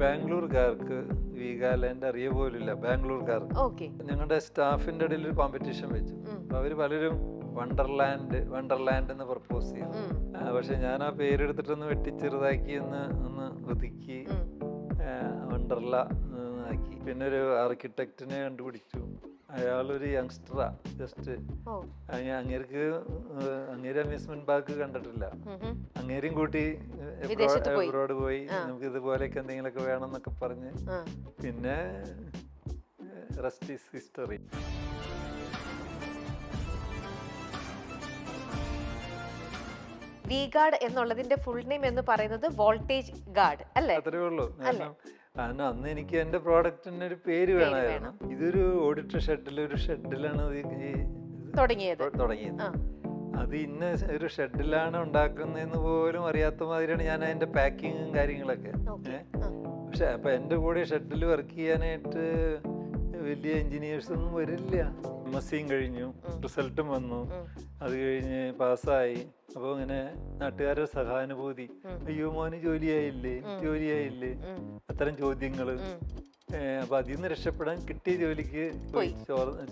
ബാംഗ്ലൂർക്കാർക്ക് വീഗാലാൻഡ് അറിയ പോലില്ല. ബാംഗ്ലൂർക്കാർക്ക് ഞങ്ങളുടെ സ്റ്റാഫിന്റെ ഇടയിൽ ഒരു കോമ്പറ്റീഷൻ വെച്ചു. അവര് പലരും വണ്ടർലാൻഡ് എന്ന് പ്രപ്പോസ് ചെയ്തു. പക്ഷെ ഞാൻ ആ പേരെടുത്തിട്ടൊന്ന് വെട്ടിച്ചെറുതാക്കി ഒന്ന് ഒതുക്കി വണ്ടർല ആക്കി. പിന്നെ ഒരു ആർക്കിടെക്റ്റിനെ കണ്ടുപിടിച്ചു. അയാളൊരു യങ്സ്റ്ററാ. ജസ്റ്റ് അങ്ങേര് അമ്യൂസ്മെന്റ് പാർക്ക് കണ്ടിട്ടില്ല. അങ്ങേരും കൂട്ടി എബ്രോഡ് പോയി. നമുക്ക് ഇതുപോലെയൊക്കെ എന്തെങ്കിലുമൊക്കെ വേണം എന്നൊക്കെ പറഞ്ഞ് പിന്നെ റെസ്റ്റ് ഈസ് ഹിസ്റ്ററി. V-Guard എന്നുള്ളതിന്റെ ഫുൾ നെയിം എന്ന് പറയുന്നത് വോൾട്ടേജ് ഗാർഡ് അല്ലേ? അത്രേ ഉള്ളൂ. കാരണം അന്ന് എനിക്ക് എന്റെ പ്രോഡക്റ്റിന് ഒരു പേര് വേണമായിരുന്നു. ഇതൊരു ഓഡിറ്റർ ഷെഡിലാണ് തുടങ്ങിയത്. അത് ഇന്ന ഒരു ഷെഡിലാണ് ഉണ്ടാക്കുന്നതെന്ന് പോലും അറിയാത്ത മാതിരിയാണ് ഞാൻ അതിന്റെ പാക്കിങ്ങും കാര്യങ്ങളൊക്കെ. പക്ഷെ അപ്പൊ എന്റെ കൂടെ ഷെഡിൽ വർക്ക് ചെയ്യാനായിട്ട് വലിയ എഞ്ചിനീയേഴ്സ് ഒന്നും വരില്ല. MSc കഴിഞ്ഞു, റിസൾട്ടും വന്നു, അത് കഴിഞ്ഞ് പാസ്സായി. അപ്പൊ ഇങ്ങനെ നാട്ടുകാരുടെ സഹാനുഭൂതി, അയ്യോ മോന് ജോലിയായില്ലേ അത്തരം ചോദ്യങ്ങള്. അപ്പൊ അതിൽ നിന്ന് രക്ഷപ്പെടാൻ കിട്ടിയ ജോലിക്ക്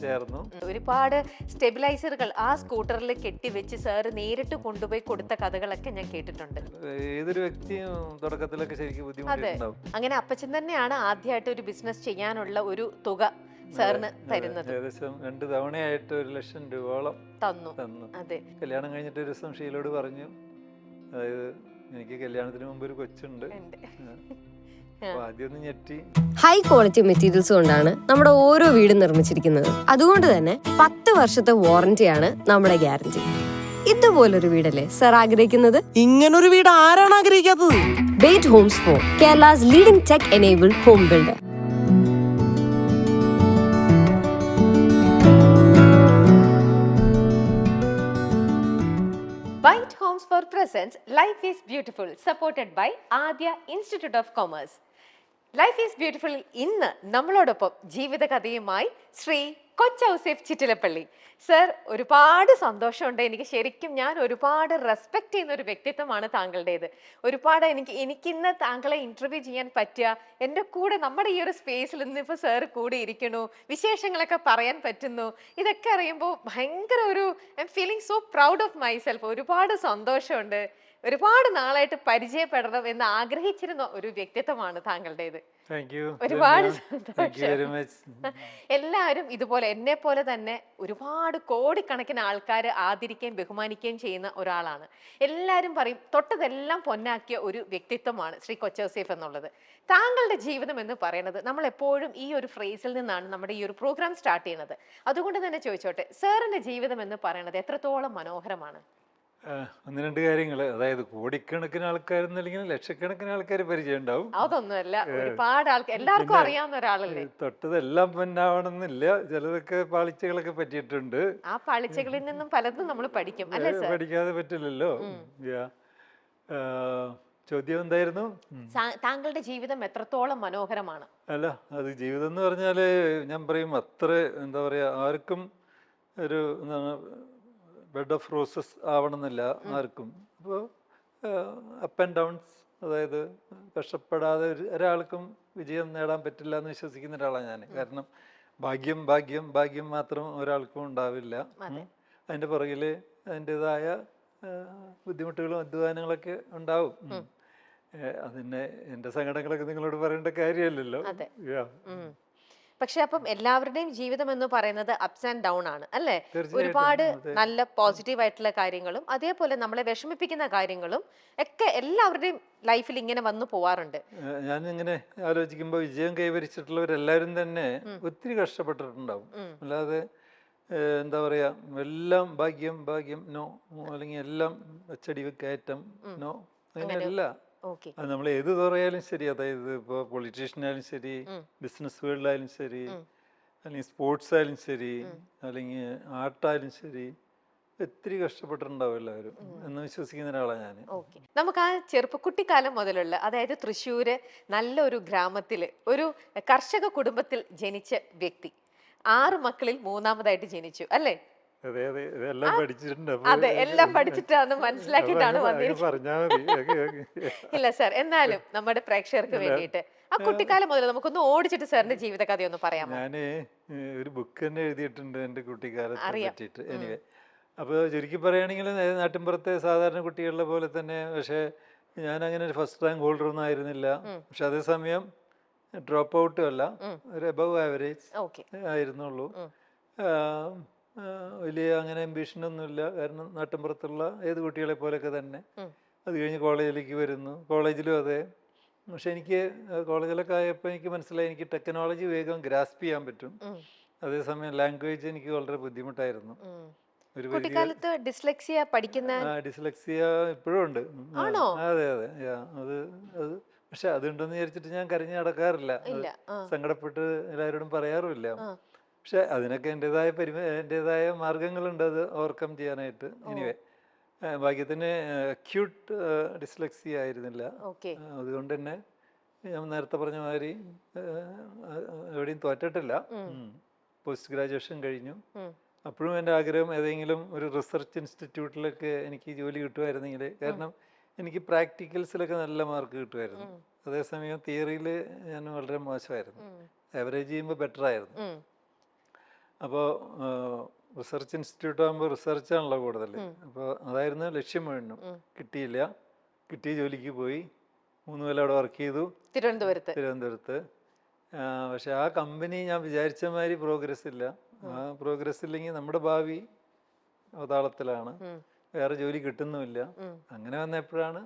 ചേർന്നു. ഒരുപാട് സ്റ്റെബിലൈസറുകൾ ആ സ്കൂട്ടറിൽ കെട്ടിവെച്ച് സാറ് നേരിട്ട് കൊണ്ടുപോയി കൊടുത്ത കഥകളൊക്കെ ഞാൻ കേട്ടിട്ടുണ്ട്. ഏതൊരു വ്യക്തിയും തുടക്കത്തിലൊക്കെ ശരിക്കും ബുദ്ധിമുട്ടുണ്ടാവും. അങ്ങനെ അപ്പച്ചൻ തന്നെയാണ് ആദ്യമായിട്ട് ഒരു ബിസിനസ് ചെയ്യാനുള്ള ഒരു തുക സാറിന് തരുന്നത്. ഏകദേശം 2 തവണയായിട്ട് 1,00,000 രൂപയോളം തന്നു. അതെ. കല്യാണം കഴിഞ്ഞിട്ട് ഒരു ദിവസം ഷീലോട് പറഞ്ഞു, അതായത് എനിക്ക് കല്യാണത്തിന് മുമ്പ് ഒരു കൊച്ചുണ്ട്. ആദ്യം ഞെട്ടി. ഹൈ ക്വാളിറ്റി മെറ്റീരിയൽസ് കൊണ്ടാണ് നമ്മുടെ ഓരോ വീടും നിർമ്മിച്ചിരിക്കുന്നത്. അതുകൊണ്ട് തന്നെ 10 വർഷത്തെ വാറന്റിയാണ് നമ്മുടെ ഗ്യാരണ്ടി. ഇതുപോലൊരു വീടല്ലേ സർ ആഗ്രഹിക്കുന്നത്? ഇങ്ങനൊരു വീട് ആരാണ് ആഗ്രഹിക്കാത്തത്? Byte Homes for Kerala's leading tech enabled home builder. Byte Homes for presents Life is Beautiful, supported by Adya Institute of Commerce. Life is beautiful ഇന്ന് നമ്മളോടൊപ്പം ജീവിതകഥയുമായി ശ്രീ കൊച്ചൗസേപ്പ് ചിറ്റിലപ്പള്ളി സർ. ഒരുപാട് സന്തോഷമുണ്ട്. എനിക്ക് ശരിക്കും ഞാൻ ഒരുപാട് റെസ്പെക്ട് ചെയ്യുന്ന ഒരു വ്യക്തിത്വമാണ് താങ്കളുടേത്. ഒരുപാട് എനിക്കിന്ന് താങ്കളെ ഇന്റർവ്യൂ ചെയ്യാൻ പറ്റുക, എൻ്റെ കൂടെ നമ്മുടെ ഈ ഒരു സ്പേസിൽ ഇന്നിപ്പോൾ സാർ കൂടെ ഇരിക്കണു, വിശേഷങ്ങളൊക്കെ പറയാൻ പറ്റുന്നു, ഇതൊക്കെ അറിയുമ്പോൾ ഭയങ്കര ഒരു I M feeling so proud of myself. ഒരുപാട് സന്തോഷമുണ്ട്. ഒരുപാട് നാളായിട്ട് പരിചയപ്പെടണം എന്ന് ആഗ്രഹിച്ചിരുന്ന ഒരു വ്യക്തിത്വമാണ് താങ്കളുടേത്. ഒരുപാട് സന്തോഷം. എല്ലാവരും ഇതുപോലെ എന്നെ പോലെ തന്നെ ഒരുപാട് കോടിക്കണക്കിന് ആൾക്കാർ ആദരിക്കുകയും ബഹുമാനിക്കുകയും ചെയ്യുന്ന ഒരാളാണ്. എല്ലാവരും പറയും തൊട്ടതെല്ലാം പൊന്നാക്കിയ ഒരു വ്യക്തിത്വമാണ് ശ്രീ കൊച്ചൗസേപ്പ് എന്നുള്ളത്. താങ്കളുടെ ജീവിതം എന്ന് പറയുന്നത് നമ്മൾ എപ്പോഴും ഈ ഒരു ഫ്രേസിൽ നിന്നാണ് നമ്മുടെ ഈ ഒരു പ്രോഗ്രാം സ്റ്റാർട്ട് ചെയ്യുന്നത്. അതുകൊണ്ട് തന്നെ ചോദിച്ചോട്ടെ, സാറിന്റെ ജീവിതം എന്ന് പറയുന്നത് എത്രത്തോളം മനോഹരമാണ്? 1-2 കാര്യങ്ങള്. അതായത് കോടിക്കണക്കിന് ആൾക്കാരെന്നല്ലെങ്കിൽ ലക്ഷക്കണക്കിന് ആൾക്കാർ പരിചയം ഉണ്ടാവും. അതൊന്നുമല്ല, ഒരുപാട് ആൾക്കാർ എല്ലാവർക്കും അറിയാവുന്ന ഒരാളല്ലേ. തൊട്ടതെല്ലാം പൊന്നാവണമെന്നില്ല, ചിലതൊക്കെ പാളിച്ചകളൊക്കെ പറ്റിയിട്ടുണ്ട്. ആ പാളിച്ചകളിൽ നിന്നും പലതും നമ്മൾ പഠിക്കും അല്ലേ സർ? പഠിക്കാതെ പറ്റില്ലല്ലോ. ചോദ്യം എന്തായിരുന്നു? താങ്കളുടെ ജീവിതം എത്രത്തോളം മനോഹരമാണ്? അല്ല, അത് ജീവിതം എന്ന് പറഞ്ഞാല് ഞാൻ പറയും അത്ര എന്താ പറയാ, ആർക്കും ഒരു ബെഡ് ഓഫ് റോസസ് ആവണമെന്നില്ല ആർക്കും. അപ്പോൾ അപ്പ് ആൻഡ് ഡൗൺസ്, അതായത് കഷ്ടപ്പെടാതെ ഒരാൾക്കും വിജയം നേടാൻ പറ്റില്ല എന്ന് വിശ്വസിക്കുന്ന ഒരാളാണ് ഞാൻ. കാരണം ഭാഗ്യം ഭാഗ്യം ഭാഗ്യം മാത്രം ഒരാൾക്കും ഉണ്ടാവില്ല. അതിൻ്റെ പുറകിൽ അതിൻ്റെതായ ബുദ്ധിമുട്ടുകളും അധ്വാനങ്ങളൊക്കെ ഉണ്ടാവും. അതിൻ്റെ എൻ്റെ സങ്കടങ്ങളൊക്കെ നിങ്ങളോട് പറയേണ്ട കാര്യമല്ലല്ലോ. പക്ഷെ അപ്പം എല്ലാവരുടെയും ജീവിതം എന്ന് പറയുന്നത് അപ്സ് ആൻഡ് ഡൗൺ ആണ് അല്ലേ? ഒരുപാട് നല്ല പോസിറ്റീവ് ആയിട്ടുള്ള കാര്യങ്ങളും അതേപോലെ നമ്മളെ വിഷമിപ്പിക്കുന്ന കാര്യങ്ങളും ഒക്കെ എല്ലാവരുടെയും ലൈഫിൽ ഇങ്ങനെ വന്നു പോവാറുണ്ട്. ഞാൻ ഇങ്ങനെ ആലോചിക്കുമ്പോൾ വിജയം കൈവരിച്ചിട്ടുള്ളവരെല്ലാവരും തന്നെ ഒത്തിരി കഷ്ടപ്പെട്ടിട്ടുണ്ടാവും. അല്ലാതെ എന്താ പറയാ, എല്ലാം ഭാഗ്യം ഭാഗ്യം നോ, അല്ലെങ്കിൽ എല്ലാം അച്ചടി കയറ്റം നോ, അങ്ങനെയല്ല. അത് നമ്മൾ ഏത് തുറയാലും ശരി, അതായത് ഇപ്പോൾ പൊളിറ്റീഷ്യനായാലും ശരി, ബിസിനസ് വേൾഡിലായാലും ശരി, അല്ലെങ്കിൽ സ്പോർട്സ് ആയാലും ശരി, അല്ലെങ്കിൽ ആർട്ടായാലും ശരി, ഒത്തിരി കഷ്ടപ്പെട്ടിട്ടുണ്ടാവും എല്ലാവരും എന്ന് വിശ്വസിക്കുന്ന ഒരാളാണ് ഞാൻ. നമുക്ക് ആ ചെറുപ്പക്കുട്ടിക്കാലം മുതലുള്ള, അതായത് തൃശ്ശൂര് നല്ലൊരു ഗ്രാമത്തില് ഒരു കർഷക കുടുംബത്തിൽ ജനിച്ച വ്യക്തി, 6 മക്കളിൽ 3-മതായിട്ട് ജനിച്ചു അല്ലേ? അതെ അതെ ഇതെല്ലാം പഠിച്ചിട്ടുണ്ട്. അതെ, എല്ലാം പഠിച്ചിട്ടാണ് മനസ്സിലാക്കിയിട്ടാണ് വന്നിരിക്കുന്നത്. പറഞ്ഞാൽ മതി. Okay okay. ഇല്ല സാർ, എന്നാലും നമ്മുടെ പ്രേക്ഷകർക്ക് വേണ്ടിയിട്ട് ആ കുട്ടിക്കാലം മുതൽ നമുക്കൊന്ന് ഓടിച്ചിട്ട് സാറിന്റെ ജീവിത കഥ ഒന്ന് പറയാമോ? ഞാന് ഒരു ബുക്ക് തന്നെ എഴുതിയിട്ടുണ്ട് എൻ്റെ കുട്ടിക്കാലത്തെ അറിയാം. പറ്റിയിട്ട്. എനിവേ, അപ്പോൾ ചുരുക്കി പറയുകയാണെങ്കിൽ നാട്ടിൻപുറത്തെ സാധാരണ കുട്ടികളുടെ പോലെ തന്നെ, പക്ഷേ ഞാൻ അങ്ങനെ ഒരു ഫസ്റ്റ് റാങ്ക് ഹോൾഡർ ഒന്നും ആയിരുന്നില്ല. പക്ഷെ അതേസമയം ഡ്രോപ്പ് ഔട്ടും അല്ല, ഒരു എബവ് ആവറേജ് ഓക്കെ. ആയിരുന്നുള്ളൂ. വലിയ അങ്ങനെ അംബീഷനൊന്നുമില്ല, കാരണം നാട്ടിൻപുറത്തുള്ള ഏത് കുട്ടികളെ പോലെയൊക്കെ തന്നെ. അത് കഴിഞ്ഞ് കോളേജിലേക്ക് വരുന്നു, കോളേജിലും അതെ. പക്ഷെ എനിക്ക് കോളേജിലൊക്കെ ആയപ്പോൾ എനിക്ക് മനസ്സിലായി എനിക്ക് ടെക്നോളജി വേഗം ഗ്രാസ്പ് ചെയ്യാൻ പറ്റും. അതേസമയം ലാംഗ്വേജ് എനിക്ക് വളരെ ബുദ്ധിമുട്ടായിരുന്നു. ഒരു കുട്ടിക്കാലത്ത് ഡിസ്ലെക്സിയ പഠിക്കുന്ന ഡിസ്ലെക്സിയ ഇപ്പോഴും ഉണ്ട്. ആണോ? അതെ അതെ. അത് അത് പക്ഷെ അതുണ്ടെന്ന് വിചാരിച്ചിട്ട് ഞാൻ കരഞ്ഞു നടക്കാറില്ല, ഇല്ല. സങ്കടപ്പെട്ട് എല്ലാവരോടും പറയാറുമില്ല. പക്ഷെ അതിനൊക്കെ എൻ്റെതായ മാർഗങ്ങളുണ്ട് അത് ഓവർകം ചെയ്യാനായിട്ട്. എനിവേ, ഭാഗ്യത്തിന് അക്യൂട്ട് ഡിസ്ലെക്സിയ ആയിരുന്നില്ല. അതുകൊണ്ട് തന്നെ ഞാൻ നേരത്തെ പറഞ്ഞ മാതിരി എവിടെയും തോറ്റിട്ടില്ല. പോസ്റ്റ് ഗ്രാജുവേഷൻ കഴിഞ്ഞു. അപ്പോഴും എൻ്റെ ആഗ്രഹം ഏതെങ്കിലും ഒരു റിസർച്ച് ഇൻസ്റ്റിറ്റ്യൂട്ടിലൊക്കെ എനിക്ക് ജോലി കിട്ടുമായിരുന്നെങ്കിൽ, കാരണം എനിക്ക് പ്രാക്ടിക്കൽസിലൊക്കെ നല്ല മാർക്ക് കിട്ടുമായിരുന്നു. അതേസമയം തിയറിയിൽ ഞാൻ വളരെ മോശമായിരുന്നു, ആവറേജ് ചെയ്യുമ്പോൾ ബെറ്റർ ആയിരുന്നു. അപ്പോൾ റിസർച്ച് ഇൻസ്റ്റിറ്റ്യൂട്ട് ആകുമ്പോൾ റിസർച്ചാണല്ലോ കൂടുതൽ. അപ്പോൾ അതായിരുന്നു ലക്ഷ്യം മുഴുവനും. കിട്ടിയില്ല. കിട്ടിയ ജോലിക്ക് പോയി 3 കൊല്ലം അവിടെ വർക്ക് ചെയ്തു തിരുവനന്തപുരത്ത്. പക്ഷെ ആ കമ്പനി ഞാൻ വിചാരിച്ച മാതിരി പ്രോഗ്രസ് ഇല്ല. ആ പ്രോഗ്രസ് ഇല്ലെങ്കിൽ നമ്മുടെ ഭാവി അവതാളത്തിലാണ്, വേറെ ജോലി കിട്ടുന്നുമില്ല. അങ്ങനെ വന്നപ്പോഴാണ്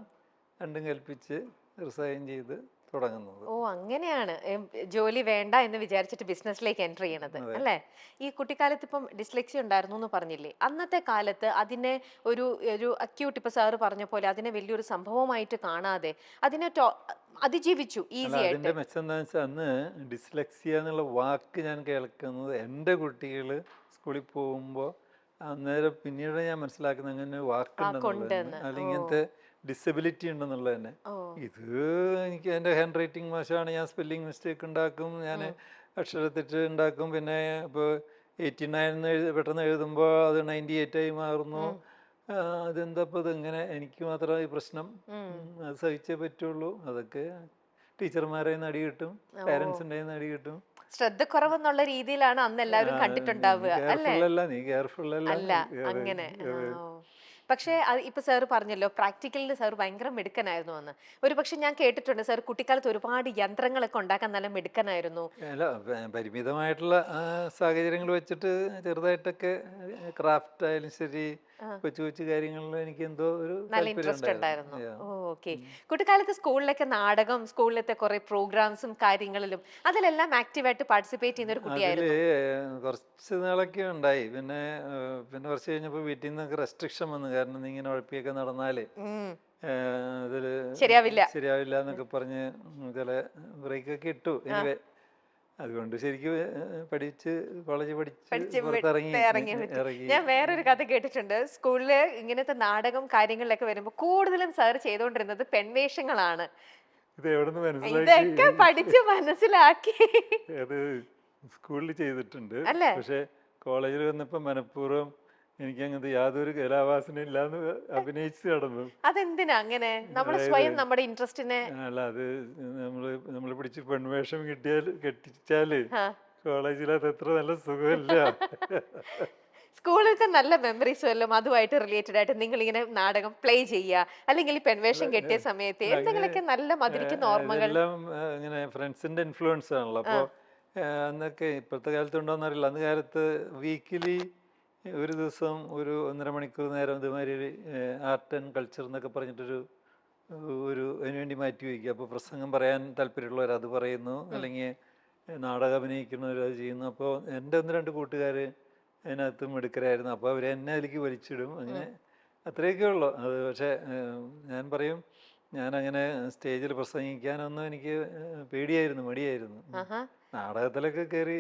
രണ്ടും കൽപ്പിച്ച് റിസൈൻ ചെയ്ത് തുടങ്ങുന്നത്. ഓ, അങ്ങനെയാണ് ജോലി വേണ്ട എന്ന് വിചാരിച്ചിട്ട് ബിസിനസ്സിലേക്ക് എൻ്റർ ചെയ്യണത് അല്ലേ? ഈ കുട്ടിക്കാലത്ത് ഇപ്പം ഡിസ്ലെക്സി ഉണ്ടായിരുന്നു എന്ന് പറഞ്ഞില്ലേ, അന്നത്തെ കാലത്ത് അതിനെ ഒരു അക്യൂട്ട്, ഇപ്പൊ സാറ് പറഞ്ഞ പോലെ അതിനെ വലിയൊരു സംഭവമായിട്ട് കാണാതെ അതിനെ അതിജീവിച്ചു ഈസി ആയിട്ട്. അതിന്റെ മെച്ചം എന്താ വെച്ചാൽ, അന്ന് ഡിസ്ലെക്സിയ എന്നുള്ള വാക്ക് ഞാൻ കേൾക്കുന്നത് എൻ്റെ കുട്ടികൾ സ്കൂളിൽ പോകുമ്പോൾ അന്നേരം പിന്നീട് ഞാൻ മനസ്സിലാക്കുന്നത് അങ്ങനെ വാക്കുണ്ടെന്നുള്ളത്, അല്ലെങ്കിൽ ഇങ്ങനത്തെ ഡിസബിലിറ്റി ഉണ്ടെന്നുള്ളത് തന്നെ. ഇത് എനിക്ക് എൻ്റെ ഹാൻഡ് റൈറ്റിംഗ് മോശമാണ്, ഞാൻ സ്പെല്ലിംഗ് മിസ്റ്റേക്ക് ഉണ്ടാക്കും, ഞാൻ അക്ഷരത്തെറ്റ് ഉണ്ടാക്കും. പിന്നെ ഇപ്പോൾ 89 പെട്ടെന്ന് എഴുതുമ്പോൾ അത് 98 മാറുന്നു. അതെന്താ ഇപ്പോൾ ഇതെങ്ങനെ, എനിക്ക് മാത്രം ഈ പ്രശ്നം, അത് സഹിച്ചേ പറ്റുള്ളൂ. അതൊക്കെ ടീച്ചർമാരെ അടി കിട്ടും, പാരൻസിൻ്റെ അടി കിട്ടും. ശ്രദ്ധക്കുറവെന്നുള്ള രീതിയിലാണ് അന്ന് എല്ലാവരും കണ്ടിട്ടുണ്ടാവുക അല്ലേ? നീ കെയർഫുൾ അല്ല അങ്ങനെ. പക്ഷേ ഇപ്പൊ സാറ് പറഞ്ഞല്ലോ പ്രാക്ടിക്കലിൽ സാർ ഭയങ്കര മിടുക്കനായിരുന്നു എന്ന്. ഒരു പക്ഷെ ഞാൻ കേട്ടിട്ടുണ്ട് സാർ കുട്ടിക്കാലത്ത് ഒരുപാട് യന്ത്രങ്ങളൊക്കെ ഉണ്ടാക്കാൻ നല്ല മിടുക്കനായിരുന്നു. അല്ല, പരിമിതമായിട്ടുള്ള സാഹചര്യങ്ങൾ വെച്ചിട്ട് ചെറുതായിട്ടൊക്കെ ക്രാഫ്റ്റ് ആയാലും ശരി, കൊച്ചു കൊച്ചു കാര്യങ്ങളിൽ എനിക്ക് എന്തോ ഒരു നല്ല ഇൻട്രസ്റ്റ് ഉണ്ടായിരുന്നു. ഓക്കെ. കുട്ടിക്കാലത്ത് സ്കൂളിലൊക്കെ നാടകം, സ്കൂളിലത്തെ കുറെ പ്രോഗ്രാംസും കാര്യങ്ങളിലും അതിലെല്ലാം ആക്റ്റീവായിട്ട് പാർട്ടിസിപ്പേറ്റ് ചെയ്യുന്ന ഒരു കുട്ടിയായിരുന്നു. കുറച്ച് നാളൊക്കെ ഉണ്ടായി. പിന്നെ കുറച്ച് കഴിഞ്ഞപ്പോൾ വീട്ടിൽ നിന്നൊക്കെ റെസ്ട്രിക്ഷൻ വന്നു, കാരണം ഇങ്ങനെ ഉഴപ്പിയൊക്കെ നടന്നാലേ ഇതില് ശരിയാവില്ല എന്നൊക്കെ പറഞ്ഞ് ചില ബ്രേക്കൊക്കെ ഇട്ടു. എനിവേ, അതുകൊണ്ട് ശരിക്കും പഠിച്ച് കോളേജ് പഠിച്ച് ഇറങ്ങി. ഞാൻ വേറൊരു കഥ കേട്ടിട്ടുണ്ട്, സ്കൂളില് ഇങ്ങനത്തെ നാടകം കാര്യങ്ങളിലൊക്കെ വരുമ്പോ കൂടുതലും സാർ ചെയ്തുകൊണ്ടിരുന്നത് പെൺവേഷങ്ങളാണ്. ഇതൊക്കെ പഠിച്ച് മനസ്സിലാക്കി അത് സ്കൂളിൽ ചെയ്തിട്ടുണ്ട്. പക്ഷെ കോളേജിൽ വന്നപ്പോ മനഃപൂർവ്വം എനിക്ക് അങ്ങനത്തെ യാതൊരു കലാവാസന ഇല്ലാന്ന് അഭിനയിച്ച് നടന്നു. അതെന്തിനാ അങ്ങനെ? നമ്മൾ സ്വയം നമ്മുടെ ഇൻട്രസ്റ്റിനെ അല്ല, അത് നമ്മള് പിടിച്ച് പെൺവേഷം കെട്ടിച്ചാല് കോളേജിൽ അത് എത്ര നല്ല സുഖമില്ല. സ്കൂളിലൊക്കെ നല്ല മെമ്മറീസ് വല്ലതും അതുമായിട്ട് റിലേറ്റഡ് ആയിട്ട് നിങ്ങൾ ഇങ്ങനെ നാടകം പ്ലേ ചെയ്യുക, അല്ലെങ്കിൽ പെൺവേഷം കെട്ടിയ സമയത്ത് എന്തെങ്കിലുമൊക്കെ നല്ല മധുരിക്കുന്ന ഓർമ്മകൾ? എല്ലാം ഇങ്ങനെ ഫ്രണ്ട്സിന്റെ ഇൻഫ്ലുവൻസ് ആണല്ലോ. അപ്പോൾ അന്നൊക്കെ ഇപ്പോഴത്തെ കാലത്തുണ്ടോന്ന് അറിയില്ല, അന്ന് കാലത്ത് വീക്കിലി ഒരു ദിവസം ഒരു 1.5 മണിക്കൂർ നേരം ഇതുമാതിരി ആർട്ട് ആൻഡ് കൾച്ചർ എന്നൊക്കെ പറഞ്ഞിട്ടൊരു അതിനുവേണ്ടി മാറ്റി വയ്ക്കുക. അപ്പോൾ പ്രസംഗം പറയാൻ താല്പര്യമുള്ളവർ അത് പറയുന്നു, അല്ലെങ്കിൽ നാടകം അഭിനയിക്കുന്നവർ അത് ചെയ്യുന്നു. അപ്പോൾ എൻ്റെ 1-2 കൂട്ടുകാർ അതിനകത്ത് മിടുക്കരായിരുന്നു. അപ്പോൾ അവർ എന്നെ അതിലേക്ക് വലിച്ചിടും. അങ്ങനെ അത്രയൊക്കെ ഉള്ളു അത്. പക്ഷേ ഞാൻ പറയും, ഞാനങ്ങനെ സ്റ്റേജിൽ പ്രസംഗിക്കാനൊന്നും എനിക്ക് പേടിയായിരുന്നു, മടിയായിരുന്നു. നാടകത്തിലൊക്കെ കയറി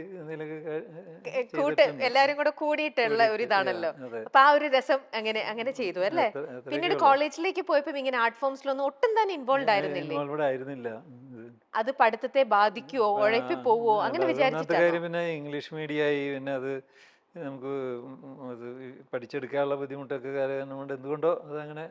എല്ലാരും കൂടെ കൂടിയിട്ടുള്ള ഒരു ഇതാണല്ലോ. അപ്പൊ ആ ഒരു രസം അങ്ങനെ ചെയ്തു അല്ലേ? പിന്നീട് കോളേജിലേക്ക് പോയപ്പോ ഇങ്ങനെ ആർട്ട് ഫോംസിലൊന്നും ഒട്ടും തന്നെ ഇൻവോൾവ് ആയിരുന്നില്ല. അത് പഠിത്തത്തെ ബാധിക്കുവോ, ഉഴപ്പി പോവോ അങ്ങനെ വിചാരിച്ചിട്ടാ? പിന്നെ ഇംഗ്ലീഷ് മീഡിയമായി, പിന്നെ അത് നമുക്ക് അത് പഠിച്ചെടുക്കാനുള്ള ബുദ്ധിമുട്ടൊക്കെ കാരണം കൊണ്ട് എന്തുകൊണ്ടോ അതങ്ങനെ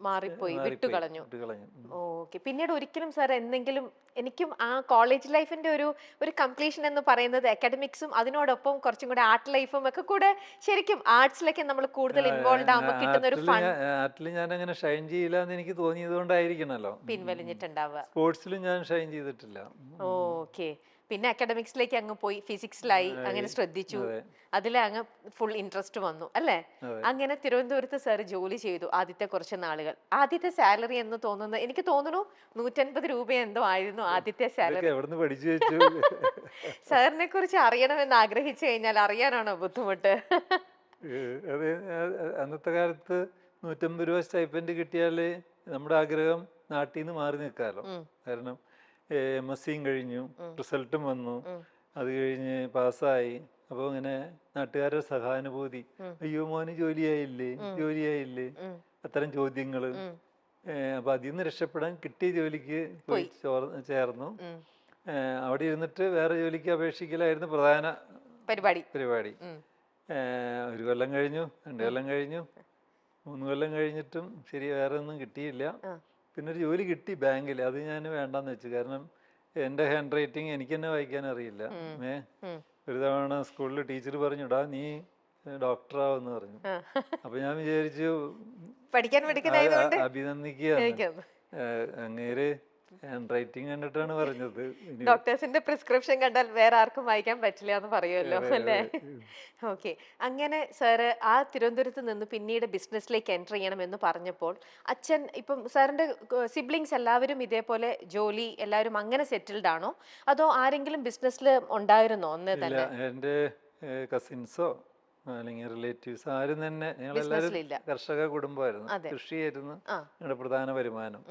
മാറിപ്പോയി, വിട്ടുകളഞ്ഞു. വിട്ടുകളഞ്ഞു. ഓക്കെ. പിന്നീട് ഒരിക്കലും സാർ എന്തെങ്കിലും, എനിക്കും ആ കോളേജ് ലൈഫിന്റെ ഒരു കംപ്ലീഷൻ എന്ന് പറയുന്നത് അക്കാഡമിക്സും അതിനോടൊപ്പം കുറച്ചും കൂടെ ആർട്ട് ലൈഫും ഒക്കെ കൂടെ, ശരിക്കും ആർട്സിലേക്ക് നമ്മൾ കൂടുതൽ ഇൻവോൾവ് ആകുമ്പോൾ കിട്ടുന്ന ഒരു ഫൺ ആർട്ടിൽ ഞാൻ അങ്ങനെ ഷൈൻ ചെയ്യില്ല എന്ന് എനിക്ക് തോന്നിയത് കൊണ്ടായിരിക്കണല്ലോ പിൻവലിഞ്ഞിട്ടുണ്ടാവുക. സ്പോർട്സിലും ഞാൻ ഷൈൻ ചെയ്തിട്ടില്ല. ഓക്കെ. പിന്നെ അക്കാഡമിക്സിലേക്ക് അങ്ങ് പോയി, ഫിസിക്സിലായി, അങ്ങനെ ശ്രദ്ധിച്ചു, അതിൽ അങ്ങ് ഫുൾ ഇൻട്രസ്റ്റ് വന്നു അല്ലേ? അങ്ങനെ തിരുവനന്തപുരത്ത് സാർ ജോലി ചെയ്തു ആദ്യത്തെ കുറച്ച് നാളുകൾ. ആദ്യത്തെ സാലറി എന്ന് തോന്നുന്നത്, എനിക്ക് തോന്നുന്നു 150 രൂപ എന്തോ ആയിരുന്നു ആദ്യത്തെ സാലറി. എവിടുന്ന് പഠിച്ചു വെച്ചു? സാറിനെ കുറിച്ച് അറിയണമെന്ന് ആഗ്രഹിച്ചു കഴിഞ്ഞാൽ അറിയാനാണോ ബുദ്ധിമുട്ട്? അതെ, അന്നത്തെ കാലത്ത് 150 രൂപ സ്റ്റൈപ്പൻഡ് കിട്ടിയാല് നമ്മുടെ ആഗ്രഹം നാട്ടിൽ നിന്ന് മാറി നിൽക്കാമല്ലോ. കാരണം MSCയും കഴിഞ്ഞു, റിസൾട്ടും വന്നു, അത് കഴിഞ്ഞ് പാസ്സായി. അപ്പോൾ ഇങ്ങനെ നാട്ടുകാരുടെ സഹാനുഭൂതി, അയ്യോ മോന് ജോലിയായില്ലേ, ജോലിയായില്ലേ, അത്തരം ചോദ്യങ്ങള്. അപ്പൊ അതിൽ നിന്ന് രക്ഷപ്പെടാൻ കിട്ടിയ ജോലിക്ക് പോയി ചേർന്നു. അവിടെ ഇരുന്നിട്ട് വേറെ ജോലിക്ക് അപേക്ഷിക്കലായിരുന്നു പ്രധാന പരിപാടി. 1 കൊല്ലം കഴിഞ്ഞു, 2 കൊല്ലം കഴിഞ്ഞു, 3 കൊല്ലം കഴിഞ്ഞിട്ടും ശരി വേറെ ഒന്നും കിട്ടിയില്ല. പിന്നെ ഒരു ജോലി കിട്ടി ബാങ്കിൽ. അത് ഞാൻ വേണ്ടാന്ന് വെച്ചു. കാരണം എൻ്റെ ഹാൻഡ് റൈറ്റിംഗ് എനിക്ക് തന്നെ വായിക്കാൻ അറിയില്ല. ഒരു തവണ സ്കൂളിൽ ടീച്ചർ പറഞ്ഞു, ഇടാ നീ ഡോക്ടറാവെന്ന് പറഞ്ഞു. അപ്പൊ ഞാൻ വിചാരിച്ചു അഭിനന്ദിക്കുക. അങ്ങേര് ഹാൻഡ് റൈറ്റിംഗ് കണ്ടിട്ടാണ് പറഞ്ഞത്. ഡോക്ടേഴ്സിന്റെ പ്രിസ്ക്രിപ്ഷൻ കണ്ടാൽ വേറെ ആർക്കും വായിക്കാൻ പറ്റില്ല എന്ന് പറയുമല്ലോ അല്ലേ? ഓക്കെ. അങ്ങനെ സാറ് ആ തിരുവനന്തപുരത്ത് നിന്ന് പിന്നീട് ബിസിനസ്സിലേക്ക് എൻ്റർ ചെയ്യണമെന്ന് പറഞ്ഞപ്പോൾ അച്ഛൻ, ഇപ്പം സാറിന്റെ സിബ്ലിങ്സ് എല്ലാവരും ഇതേപോലെ ജോലി എല്ലാവരും അങ്ങനെ സെറ്റിൽഡ് ആണോ, അതോ ആരെങ്കിലും ബിസിനസ്സിൽ ഉണ്ടായിരുന്നോ അന്ന് തന്നെ? എൻ്റെ കസിൻസോ അല്ലെങ്കിൽ റിലേറ്റീവ്സ് ആരും തന്നെ, ഞങ്ങളെല്ലാവരും കർഷക കുടുംബമായിരുന്നു. കൃഷിയായിരുന്നു ഞങ്ങളുടെ പ്രധാന വരുമാനം.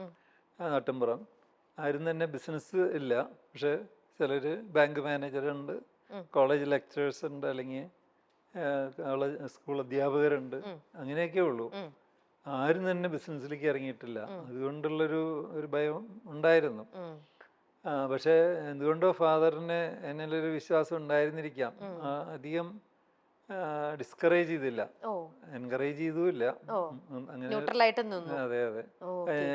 നാട്ടിൻപുറം ആരും തന്നെ ബിസിനസ് ഇല്ല. പക്ഷെ ചിലര് ബാങ്ക് മാനേജറുണ്ട്, കോളേജ് ലെക്ചറേഴ്സ് ഉണ്ട്, അല്ലെങ്കിൽ സ്കൂൾ അധ്യാപകരുണ്ട്. അങ്ങനെയൊക്കെ ഉള്ളൂ. ആരും തന്നെ ബിസിനസ്സിലേക്ക് ഇറങ്ങിയിട്ടില്ല. അതുകൊണ്ടുള്ളൊരു ഭയം ഉണ്ടായിരുന്നു. പക്ഷെ എന്തുകൊണ്ടോ ഫാദറിന് എന്നിലൊരു വിശ്വാസം ഉണ്ടായിരുന്നിരിക്കാം. അധികം ഡിസ്കറേജ് ചെയ്തില്ല, എൻകറേജ് ചെയ്തുമില്ല. അങ്ങനെ അതെ അതെ.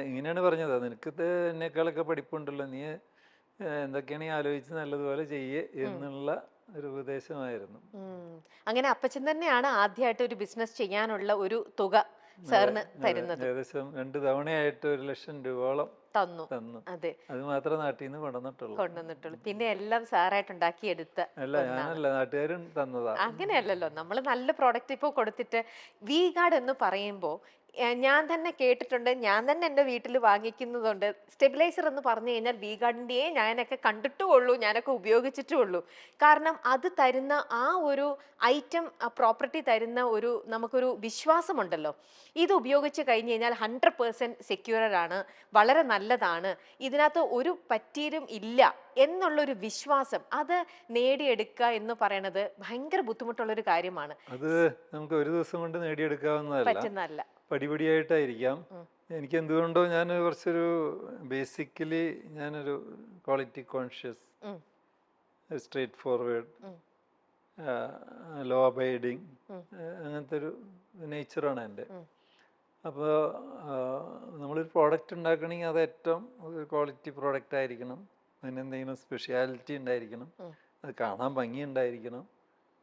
ഇങ്ങനെയാണ് പറഞ്ഞത്, നിനക്ക് എന്നെക്കാളൊക്കെ പഠിപ്പുണ്ടല്ലോ, നീ എന്തൊക്കെയാണ് ആലോചിച്ച് നല്ലതുപോലെ ചെയ്യേ എന്നുള്ള ഒരു ഉപദേശമായിരുന്നു. അങ്ങനെ അപ്പച്ചൻ തന്നെയാണ് ആദ്യമായിട്ട് ഒരു ബിസിനസ് ചെയ്യാനുള്ള ഒരു തുക സാറിന് തരുന്നത്. ഏകദേശം 2 തവണയായിട്ട് 1 ലക്ഷം രൂപയോളം തന്നു. അതെ, അത് മാത്രമേ നാട്ടിൽ നിന്ന് കൊണ്ടുവന്നിട്ടുള്ളൂ. പിന്നെ എല്ലാം സാറായിട്ട് ഉണ്ടാക്കിയെടുത്ത. അല്ല, ഞാനല്ല, നാട്ടുകാരും തന്നതാ. അങ്ങനെയല്ലല്ലോ, നമ്മൾ നല്ല പ്രോഡക്റ്റ് ഇപ്പോൾ കൊടുത്തിട്ട് വി ഗാർഡ് എന്ന് പറയുമ്പോൾ ഞാൻ തന്നെ കേട്ടിട്ടുണ്ട്, ഞാൻ തന്നെ എൻ്റെ വീട്ടിൽ വാങ്ങിക്കുന്നതുണ്ട്. സ്റ്റെബിലൈസർ എന്ന് പറഞ്ഞു കഴിഞ്ഞാൽ വി ഗാർഡിൻ്റെയേ ഞാനൊക്കെ കണ്ടിട്ടുള്ളൂ, ഞാനൊക്കെ ഉപയോഗിച്ചിട്ടുള്ളൂ. കാരണം അത് തരുന്ന ആ ഒരു ഐറ്റം, ആ പ്രോപ്പർട്ടി തരുന്ന നമുക്കൊരു വിശ്വാസമുണ്ടല്ലോ. ഇത് ഉപയോഗിച്ച് കഴിഞ്ഞ് കഴിഞ്ഞാൽ 100% സെക്യൂർഡ് ആണ്, വളരെ നല്ലതാണ്, ഇതിനകത്ത് ഒരു പറ്റീരും ഇല്ല എന്നുള്ളൊരു വിശ്വാസം അത് നേടിയെടുക്കുക എന്ന് പറയുന്നത് ഭയങ്കര ബുദ്ധിമുട്ടുള്ളൊരു കാര്യമാണ്. അത് നമുക്ക് ഒരു ദിവസം കൊണ്ട് പറ്റുന്നതല്ല, പടിപടിയായിട്ടായിരിക്കാം. എനിക്ക് എന്തുകൊണ്ടോ ഞാൻ കുറച്ചൊരു ബേസിക്കലി ഞാനൊരു quality conscious, straightforward, law abiding, അങ്ങനത്തെ ഒരു നേച്ചറാണ് എൻ്റെ. അപ്പോൾ നമ്മളൊരു പ്രോഡക്റ്റ് ഉണ്ടാക്കണമെങ്കിൽ അത് ഏറ്റവും ഒരു ക്വാളിറ്റി പ്രോഡക്റ്റ് ആയിരിക്കണം. അതിനെന്തെങ്കിലും സ്പെഷ്യാലിറ്റി ഉണ്ടായിരിക്കണം, അത് കാണാൻ ഭംഗി ഉണ്ടായിരിക്കണം.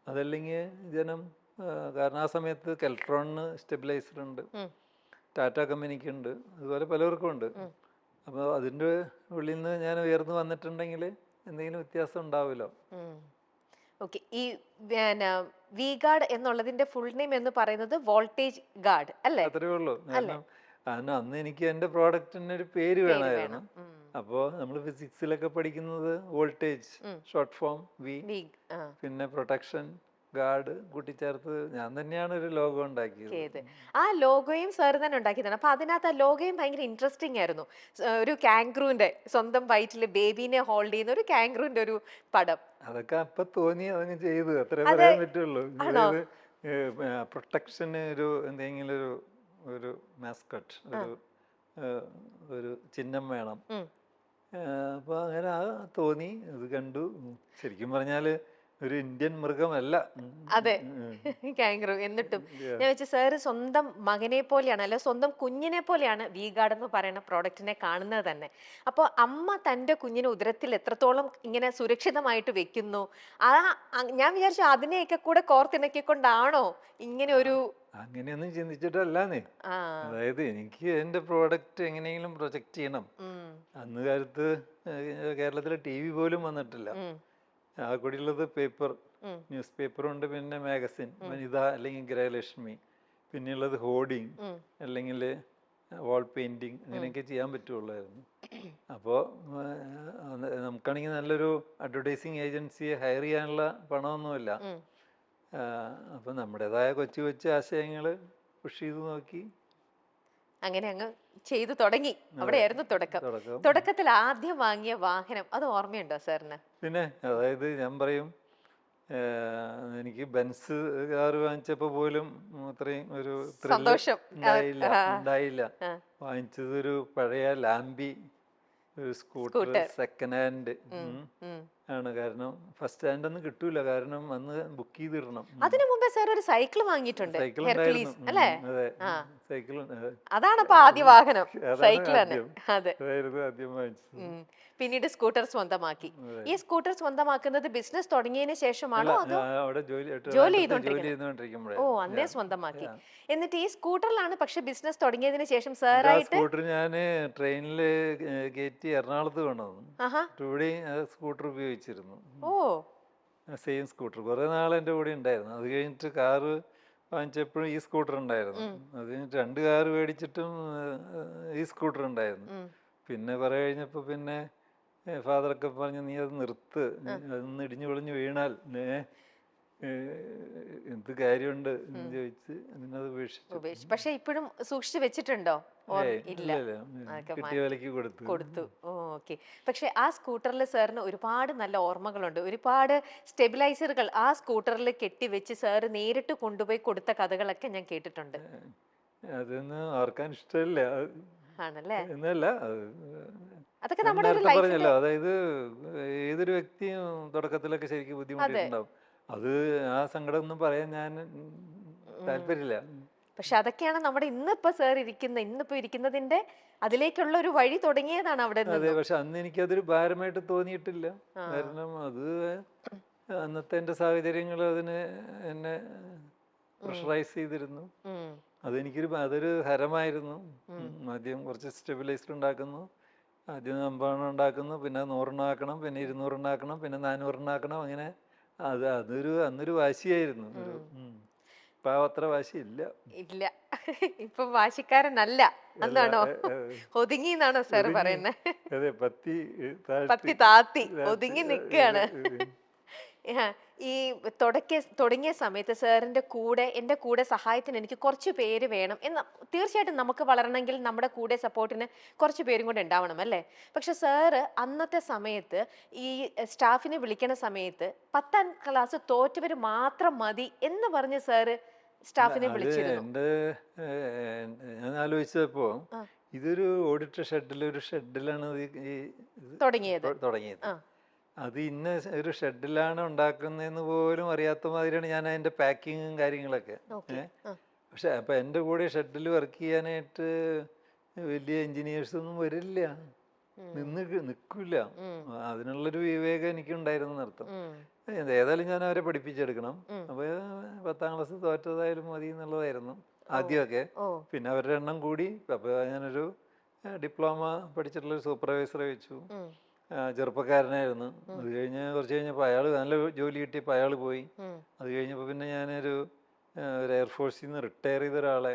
അതല്ലെങ്കിൽ ജനം, കാരണം ആ സമയത്ത് കെൽട്രോണിന് സ്റ്റെബിലൈസർ ഉണ്ട്, ടാറ്റ കമ്പനിക്ക് ഉണ്ട്, അതുപോലെ പലർക്കും ഉണ്ട്. അപ്പോൾ അതിൻ്റെ ഉള്ളിൽ നിന്ന് ഞാൻ ഉയർന്നു വന്നിട്ടുണ്ടെങ്കിൽ എന്തെങ്കിലും വ്യത്യാസം ഉണ്ടാവുമല്ലോ. ഓക്കെ. ഈ വി ഗാർഡ് എന്നുള്ളതിന്റെ ഫുൾ നെയിം എന്ന് പറയുന്നത് വോൾട്ടേജ് ഗാർഡ് അല്ലേ? അത്രേ ഉള്ളൂ. കാരണം അന്ന് എനിക്ക് എൻ്റെ പ്രോഡക്റ്റിന് ഒരു പേര് വേണമായിരുന്നു. അപ്പോൾ നമ്മൾ ഫിസിക്സിലൊക്കെ പഠിക്കുന്നത് വോൾട്ടേജ്, ഷോർട്ട് ഫോം വി, പിന്നെ പ്രൊട്ടക്ഷൻ, ഗാർഡ് കൂട്ടിച്ചേർത്ത് ഞാൻ തന്നെയാണ് ഒരു ലോഗോ ഉണ്ടാക്കിയത്. ആ ലോഗോയും സാർ തന്നെ ഉണ്ടാക്കിയതാണ്. അപ്പൊ അതിനകത്ത് ആ ലോഗോയും ഭയങ്കര ഇൻട്രസ്റ്റിംഗ് ആയിരുന്നു. ഒരു കാങ്ക്രൂന്റെ, സ്വന്തം വയറ്റില് ബേബീനെ ഹോൾഡ് ചെയ്യുന്ന ഒരു കാങ്ക്രൂന്റെ ഒരു പടം. അതൊക്കെ അപ്പൊ തോന്നി അതങ്ങ് ചെയ്തു, അത്രേ പറയാൻ പറ്റുള്ളൂ. പ്രൊട്ടക്ഷന് എന്തെങ്കിലും ഒരു മാസ്കട്ട്, ഒരു ചിഹ്നം വേണം. അപ്പൊ അങ്ങനെ തോന്നി, അത് കണ്ടു. ശരിക്കും പറഞ്ഞാല് ഒരു ഇന്ത്യൻ മൃഗമല്ല. അതെ, കാങ്കറു. എന്നിട്ടും ഞാൻ വെച്ച സാറ് സ്വന്തം മകനെ പോലെയാണ്, അല്ലെ സ്വന്തം കുഞ്ഞിനെ പോലെയാണ് വി ഗാർഡ് എന്ന് പറയുന്ന പ്രോഡക്റ്റിനെ കാണുന്നത് തന്നെ. അപ്പോൾ അമ്മ തൻ്റെ കുഞ്ഞിനെ ഉദരത്തിൽ എത്രത്തോളം ഇങ്ങനെ സുരക്ഷിതമായിട്ട് വെക്കുന്നു, ഞാൻ വിചാരിച്ചു അതിനെയൊക്കെ കൂടെ കോർത്തിണക്കിക്കൊണ്ടാണോ ഇങ്ങനെ ഒരു. അങ്ങനെയൊന്നും ചിന്തിച്ചിട്ടല്ലാന്നേ. അതായത് എനിക്ക് എന്റെ പ്രോഡക്റ്റ് എങ്ങനെയെങ്കിലും പ്രൊജക്ട് ചെയ്യണം. അന്ന് കാലത്ത് കേരളത്തിലെ TV പോലും വന്നിട്ടില്ല. ആ കൂടിയുള്ളത് പേപ്പർ, ന്യൂസ് പേപ്പറുണ്ട്, പിന്നെ മാഗസിൻ വനിത അല്ലെങ്കിൽ ഗൃഹലക്ഷ്മി, പിന്നെയുള്ളത് ഹോർഡിങ് അല്ലെങ്കിൽ വാൾ പെയിന്റിങ്, അങ്ങനെയൊക്കെ ചെയ്യാൻ പറ്റുള്ളായിരുന്നു. അപ്പോൾ നമുക്കാണെങ്കിൽ നല്ലൊരു അഡ്വർടൈസിങ് ഏജൻസിയെ ഹയർ ചെയ്യാനുള്ള പണമൊന്നുമില്ല. അപ്പൊ നമ്മുടേതായ കൊച്ചു കൊച്ചു ആശയങ്ങൾ പുഷ് ചെയ്ത് നോക്കി അങ്ങനെ അങ്ങ് ചെയ്തു തുടങ്ങി. അവിടെയായിരുന്നു തുടക്കം. തുടക്കത്തിൽ ആദ്യം വാങ്ങിയ വാഹനം അത് ഓർമ്മയുണ്ടോ സാറിന്? പിന്നെ അതായത് ഞാൻ പറയും, എനിക്ക് ബെൻസ് കാർ വാങ്ങിച്ചപ്പോ പോലും അത്രയും ഒരു സന്തോഷം ഉണ്ടായില്ല. വാങ്ങിച്ചത് ഒരു പഴയ ലാംബി ഒരു സ്കൂട്ടർ, സെക്കൻഡ് ഹാൻഡ് ആണ്. കാരണം ഫസ്റ്റ് ഹാൻഡ് ഒന്നും കിട്ടൂല, കാരണം അന്ന് ബുക്ക് ചെയ്തിടണം. അതിനു മുമ്പേ സാർ ഒരു സൈക്കിൾ വാങ്ങിയിട്ടുണ്ട്, സൈക്കിൾ ഉണ്ടായിരുന്നു. അല്ലേ? അതെ, സൈക്കിൾ. അതാണ് അപ്പൊ ആദ്യ വാഹനം സൈക്കിൾ തന്നെ. അതെ, ആദ്യം വാങ്ങിച്ചത്. പിന്നീട് സ്കൂട്ടർ സ്വന്തമാക്കി. ഈ സ്കൂട്ടർ സ്വന്തമാക്കുന്നത് ബിസിനസ് തുടങ്ങിയതിന് ശേഷമാണോ അതോ ജോലി ചെയ്തോണ്ടിരിക്കുമ്പോഴോ? ഓ, അന്നേ സ്വന്തമാക്കി. എന്നിട്ട് ഈ സ്കൂട്ടറിലാണ് പക്ഷെ ബിസിനസ് തുടങ്ങിയതിന് ശേഷം സാറായിട്ട് സ്കൂട്ടർ ഞാൻ ട്രെയിനില് കയറ്റി എറണാകുളത്ത് കൊണ്ടുവന്നു. ഇവിടെ സ്കൂട്ടർ ഉപയോഗിച്ചിരുന്നു. ഓ, സെയിം സ്കൂട്ടർ കുറെ നാൾ എൻ്റെ കൂടെ ഉണ്ടായിരുന്നു. അത് കഴിഞ്ഞിട്ട് കാറ് വാങ്ങിച്ചപ്പോഴും ഈ സ്കൂട്ടർ ഉണ്ടായിരുന്നു. അത് കഴിഞ്ഞിട്ട് 2 കാറ് മേടിച്ചിട്ടും ഈ സ്കൂട്ടർ ഉണ്ടായിരുന്നു. പിന്നെ കുറെ കഴിഞ്ഞപ്പോ പിന്നെ ഫാദറൊക്കെ പറഞ്ഞു, നീ അത് നിർത്ത്, അതൊന്ന് ഇടിഞ്ഞു പൊളിഞ്ഞു വീണാൽ എന്ത് കാര്യമുണ്ട് എന്ന് ചോദിച്ച് അതിനത് ഉപേക്ഷിച്ചു. പക്ഷെ ഇപ്പോഴും സൂക്ഷിച്ചു വെച്ചിട്ടുണ്ടോ? കിട്ടിയ വിലക്ക് കൊടുത്തു. ഓക്കെ. പക്ഷെ ആ സ്കൂട്ടറിൽ സാറിന് ഒരുപാട് നല്ല ഓർമ്മകളുണ്ട്. ഒരുപാട് സ്റ്റെബിലൈസറുകൾ ആ സ്കൂട്ടറിൽ കെട്ടിവെച്ച് സാറ് നേരിട്ട് കൊണ്ടുപോയി കൊടുത്ത കഥകളൊക്കെ ഞാൻ കേട്ടിട്ടുണ്ട്. അതൊന്നും ഓർക്കാൻ ഇഷ്ടമില്ല. ആണല്ലേ? എന്നല്ല, അതൊക്കെ നമ്മുടെ പറഞ്ഞല്ലോ, അതായത് ഏതൊരു വ്യക്തിയും തുടക്കത്തിലൊക്കെ ശരിക്കും ബുദ്ധിമുട്ടുണ്ടാവും. അത് ആ സങ്കടം ഒന്നും പറയാൻ ഞാൻ താല്പര്യമില്ല. പക്ഷെ അതൊക്കെയാണ് നമ്മുടെ ഇന്നിപ്പോ ഇരിക്കുന്നതിന്റെ അതിലേക്കുള്ള ഒരു വഴി തുടങ്ങിയതാണ് അവിടെ. അതെ, പക്ഷെ അന്ന് എനിക്കതൊരു ഭാരമായിട്ട് തോന്നിയിട്ടില്ല. കാരണം അത് അന്നത്തെ എന്റെ സാഹചര്യങ്ങൾ അതിന് എന്നെ പ്രഷറൈസ് ചെയ്തിരുന്നു. അതൊരു ഹരമായിരുന്നു. ആദ്യം കുറച്ച് സ്റ്റെബിലൈസർ ഉണ്ടാക്കുന്നു, ആദ്യം 50 ഉണ്ടാക്കുന്നു, പിന്നെ 100 ആക്കണം, പിന്നെ 200 ആക്കണം, പിന്നെ 400 ആക്കണം. അങ്ങനെ അന്നൊരു വാശിയായിരുന്നു. ഇപ്പൊ അത്ര വാശിയില്ല. ഇല്ല, ഇപ്പൊ വാശിക്കാരനല്ല, അന്നാണോ? ഒതുങ്ങി എന്നാണോ സാർ പറയുന്നത്? അതെ, പത്തി താത്തി ഒതുങ്ങി നിൽക്കുകയാണ്. ഈ തുടങ്ങിയ സമയത്ത് സാറിന്റെ കൂടെ എൻ്റെ കൂടെ സഹായത്തിന് എനിക്ക് കുറച്ച് പേര് വേണം എന്ന്. തീർച്ചയായിട്ടും നമുക്ക് വളരണമെങ്കിൽ നമ്മുടെ കൂടെ സപ്പോർട്ടിന് കുറച്ച് പേരും കൂടെ ഉണ്ടാവണം, അല്ലേ? പക്ഷെ സാറ് അന്നത്തെ സമയത്ത് ഈ സ്റ്റാഫിനെ വിളിക്കണ സമയത്ത് 10ാം ക്ലാസ് തോറ്റവര് മാത്രം മതി എന്ന് പറഞ്ഞ് സാറ് സ്റ്റാഫിനെ വിളിച്ചിരുന്നു. ഞാൻ ആലോചിച്ചപ്പോ ഇതൊരു ഓഡിറ്റർ ഷെഡിലാണ് തുടങ്ങിയത്. അത് ഇന്ന ഒരു ഷെഡിലാണ് ഉണ്ടാക്കുന്നതെന്ന് പോലും അറിയാത്ത മാതിരിയാണ് ഞാൻ അതിന്റെ പാക്കിങ്ങും കാര്യങ്ങളൊക്കെ. പക്ഷെ അപ്പൊ എൻ്റെ കൂടെ ഷെഡിൽ വർക്ക് ചെയ്യാനായിട്ട് വലിയ എഞ്ചിനീയേഴ്സ് ഒന്നും വരില്ല, നിൽക്കില്ല. അതിനുള്ളൊരു വിവേകം എനിക്കുണ്ടായിരുന്നു എന്നർത്ഥം. ഏതായാലും ഞാൻ അവരെ പഠിപ്പിച്ചെടുക്കണം. അപ്പൊ 10ാം ക്ലാസ് തോറ്റതായാലും മതി എന്നുള്ളതായിരുന്നു ആദ്യമൊക്കെ. പിന്നെ അവരുടെ എണ്ണം കൂടി. അപ്പൊ ഞാനൊരു ഡിപ്ലോമ പഠിച്ചിട്ടുള്ളൊരു സൂപ്പർവൈസറെ വെച്ചു. ചെറുപ്പക്കാരനായിരുന്നു. അത് കഴിഞ്ഞ് കുറച്ച് കഴിഞ്ഞപ്പോൾ അയാൾ നല്ല ജോലി കിട്ടിയപ്പോൾ അയാൾ പോയി. അത് കഴിഞ്ഞപ്പോൾ പിന്നെ ഞാനൊരു എയർഫോഴ്സിൽ നിന്ന് റിട്ടയർ ചെയ്ത ഒരാളെ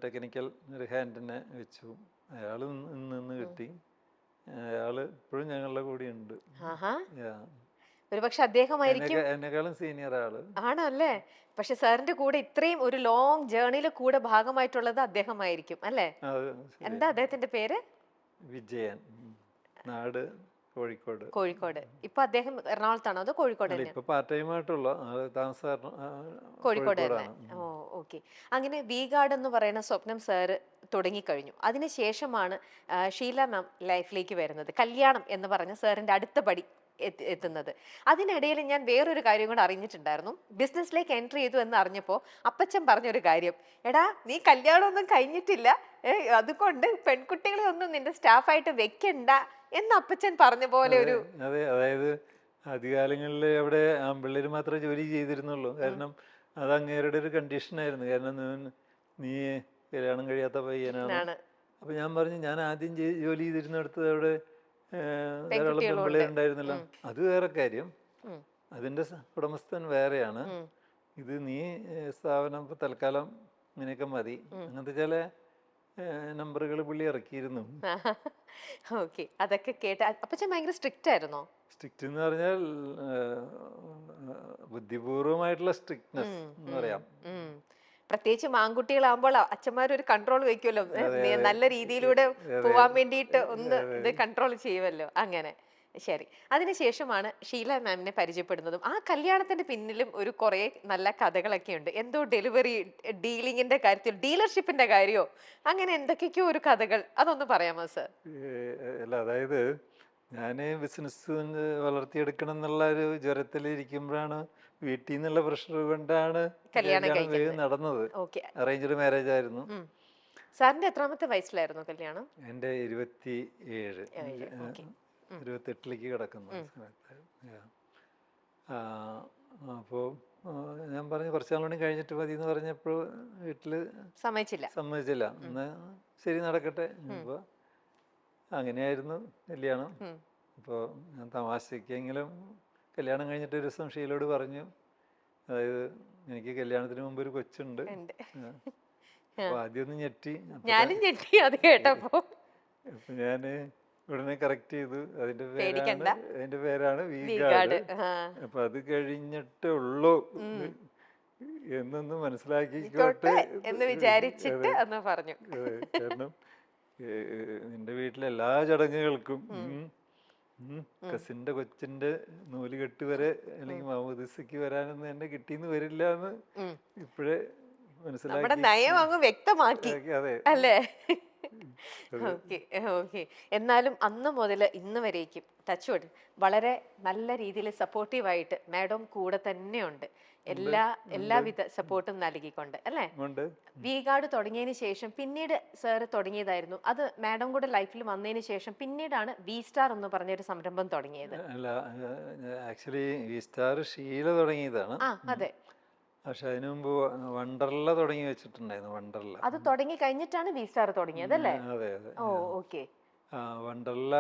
ടെക്നിക്കൽ ഒരു ഹാൻഡിനെ വെച്ചു. അയാൾ നിന്ന് കിട്ടി. അയാൾ ഇപ്പോഴും ഞങ്ങളുടെ കൂടെ ഉണ്ട്. ഒരുപക്ഷെ അദ്ദേഹമായിരിക്കും എന്നെക്കാളും സീനിയർ ആള് ആണല്ലേ. പക്ഷെ സാറിന്റെ കൂടെ ഇത്രയും ഒരു ലോങ് ജേർണിയിൽ കൂടെ ഭാഗമായിട്ടുള്ളത് അദ്ദേഹമായിരിക്കും, അല്ലേ? എന്താ അദ്ദേഹത്തിന്റെ പേര്? വിജയൻ. നാട് കോഴിക്കോട്. കോഴിക്കോട്. ഇപ്പൊ അദ്ദേഹം എറണാകുളത്താണോ അതോ കോഴിക്കോട്? ഇപ്പൊ പാർട്ട് ടൈം ആയിട്ടുള്ള കോഴിക്കോട് തന്നെ. ഓ, ഓക്കെ. അങ്ങനെ വി ഗാർഡ് എന്ന് പറയുന്ന സ്വപ്നം സാറ് തുടങ്ങിക്കഴിഞ്ഞു. അതിനുശേഷമാണ് ഷീല മാം ലൈഫിലേക്ക് വരുന്നത്. കല്യാണം എന്ന് പറഞ്ഞ സാറിന്റെ അടുത്ത പടി എത്തുന്നത്. അതിനിടയിൽ ഞാൻ വേറൊരു കാര്യം കൂടെ അറിഞ്ഞിട്ടുണ്ടായിരുന്നു. ബിസിനസ്സിലേക്ക് എൻട്രി ചെയ്തു എന്ന് അറിഞ്ഞപ്പോൾ അപ്പച്ചൻ പറഞ്ഞൊരു കാര്യം, എടാ നീ കല്യാണമൊന്നും കഴിഞ്ഞിട്ടില്ല, അതുകൊണ്ട് പെൺകുട്ടികളെ ഒന്നും നിന്റെ സ്റ്റാഫായിട്ട് വെക്കണ്ട എന്ന് അപ്പച്ചൻ പറഞ്ഞ പോലെ ഒരു. അതെ, അതായത് ആദ്യകാലങ്ങളിൽ അവിടെ ആൺപിള്ളേർ മാത്രമേ ജോലി ചെയ്തിരുന്നുള്ളൂ. കാരണം അത് അങ്ങേരുടെ ഒരു കണ്ടീഷനായിരുന്നു. കാരണം നീ കല്യാണം കഴിയാത്ത പയ്യനാണ്. അപ്പൊ ഞാൻ പറഞ്ഞു, ഞാൻ ആദ്യം ജോലി ചെയ്തിരുന്നിടത്ത് അവിടെ ധാരാളം പെൺപിള്ളേർ ഉണ്ടായിരുന്നല്ലോ. അത് വേറെ കാര്യം, അതിന്റെ ഉടമസ്ഥൻ വേറെയാണ്. ഇത് നീ സ്ഥാപനം തൽക്കാലം ഇങ്ങനെയൊക്കെ മതി, അങ്ങനത്തെ ചില നമ്പറുകൾ പുള്ളി ഇറക്കിയിരുന്നു. ഓക്കെ, അതൊക്കെ കേട്ട് അപ്പച്ചൻ ഭയങ്കര സ്ട്രിക്റ്റ് ആയിരുന്നോ? സ്ട്രിക്റ്റ് എന്ന് പറഞ്ഞാൽ ബുദ്ധിപൂർവമായിട്ടുള്ള സ്ട്രിക്ട്നെസ് എന്ന് പറയാം. പ്രത്യേകിച്ച് ആൺകുട്ടികളാകുമ്പോൾ അച്ഛന്മാരൊരു കൺട്രോൾ വെക്കുമല്ലോ, നല്ല രീതിയിലൂടെ പോവാൻ വേണ്ടിയിട്ട് ഒന്ന് ഇത് കൺട്രോൾ ചെയ്യുമല്ലോ. അങ്ങനെ ശരി. അതിനുശേഷമാണ് ഷീല മാമിനെ പരിചയപ്പെടുന്നതും. ആ കല്യാണത്തിന്റെ പിന്നിലും ഒരു കുറെ നല്ല കഥകളൊക്കെ ഉണ്ട്. എന്തോ ഡെലിവറി ഡീലിങ്ങിന്റെ കാര്യത്തിൽ, ഡീലർഷിപ്പിന്റെ കാര്യമോ അങ്ങനെ എന്തൊക്കെയോ ഒരു കഥകൾ, അതൊന്ന് പറയാമോ സർ? അല്ല, അതായത് ഞാൻ ബിസിനസ് വളർത്തിയെടുക്കണം എന്നുള്ള ഒരു ജ്വരത്തിലിരിക്കുമ്പോഴാണ് വീട്ടിൽ നിന്നുള്ള പ്രഷർ കൊണ്ടാണ് കല്യാണം നടന്നത്. അറേഞ്ച്ഡ് മാരേജ് ആയിരുന്നു. സാറിന്റെ എത്രാമത്തെ വയസ്സിലായിരുന്നു കല്യാണം? എൻ്റെ 27, 28ലേക്ക് കിടക്കുന്ന സമയത്ത്. അപ്പോൾ ഞാൻ പറഞ്ഞു കുറച്ച് നാളുകൂടി കഴിഞ്ഞിട്ട് മതി എന്ന് പറഞ്ഞപ്പോൾ വീട്ടില് സമ്മതിച്ചില്ല. എന്നാ ശരി നടക്കട്ടെ. അപ്പോൾ അങ്ങനെയായിരുന്നു കല്യാണം. അപ്പോൾ ഞാൻ തമാശക്കെങ്കിലും കല്യാണം കഴിഞ്ഞിട്ട് ഒരു ദിവസം ഷീലോട് പറഞ്ഞു, അതായത് എനിക്ക് കല്യാണത്തിന് മുമ്പ് ഒരു കൊച്ചുണ്ട്. അപ്പൊ ആദ്യമൊന്നും ഞെട്ടി, അത് കേട്ടപ്പോ. അപ്പൊ ഞാന് ഉടനെ കറക്റ്റ് ചെയ്തു, അതിന്റെ പേരാണ് വീഗാർഡ്. അപ്പൊ അത് കഴിഞ്ഞിട്ടേ ഉള്ളൂ എന്നൊന്ന് മനസ്സിലാക്കിക്കോട്ടെ എന്ന് വിചാരിച്ചിട്ട് പറഞ്ഞു. കാരണം നിന്റെ വീട്ടിലെ എല്ലാ ചടങ്ങുകൾക്കും കസിന്റെ കൊച്ചിന്റെ നൂലുകെട്ട് വരെ അല്ലെങ്കിൽ മാമോദിസയ്ക്ക് വരാനൊന്നും എന്നെ കിട്ടിയെന്ന് വരില്ല എന്ന് ഇപ്പോഴേ മനസ്സിലാക്കി, വ്യക്തമാക്കി അല്ലേ? ഓക്കെ. എന്നാലും അന്ന് മുതൽ ഇന്ന് വരേക്കും ടച്ച്വുഡ് വളരെ നല്ല രീതിയിൽ സപ്പോർട്ടീവായിട്ട് മാഡം കൂടെ തന്നെയുണ്ട്. എല്ലാവിധ സപ്പോർട്ടും നൽകിക്കൊണ്ട് അല്ലേ? വീഗാർഡ് തുടങ്ങിയതിന് ശേഷം പിന്നീട് സാറ് തുടങ്ങിയതായിരുന്നു, അത് മാഡം കൂടെ ലൈഫിൽ വന്നതിന് ശേഷം പിന്നീടാണ് വി സ്റ്റാർ എന്ന് പറഞ്ഞൊരു സംരംഭം തുടങ്ങിയത്. അല്ല, ആക്ച്വലി വി സ്റ്റാർ ഷീല തുടങ്ങിയതാണ്. അതെ. പക്ഷെ അതിനു മുമ്പ് വണ്ടർല തുടങ്ങി വെച്ചിട്ടുണ്ടായിരുന്നു. വണ്ടർല അത് തുടങ്ങി കഴിഞ്ഞിട്ടാണ് വി സ്റ്റാർ തുടങ്ങിയത് അല്ലേ? അതെ അതെ. ഓക്കെ. വണ്ടർല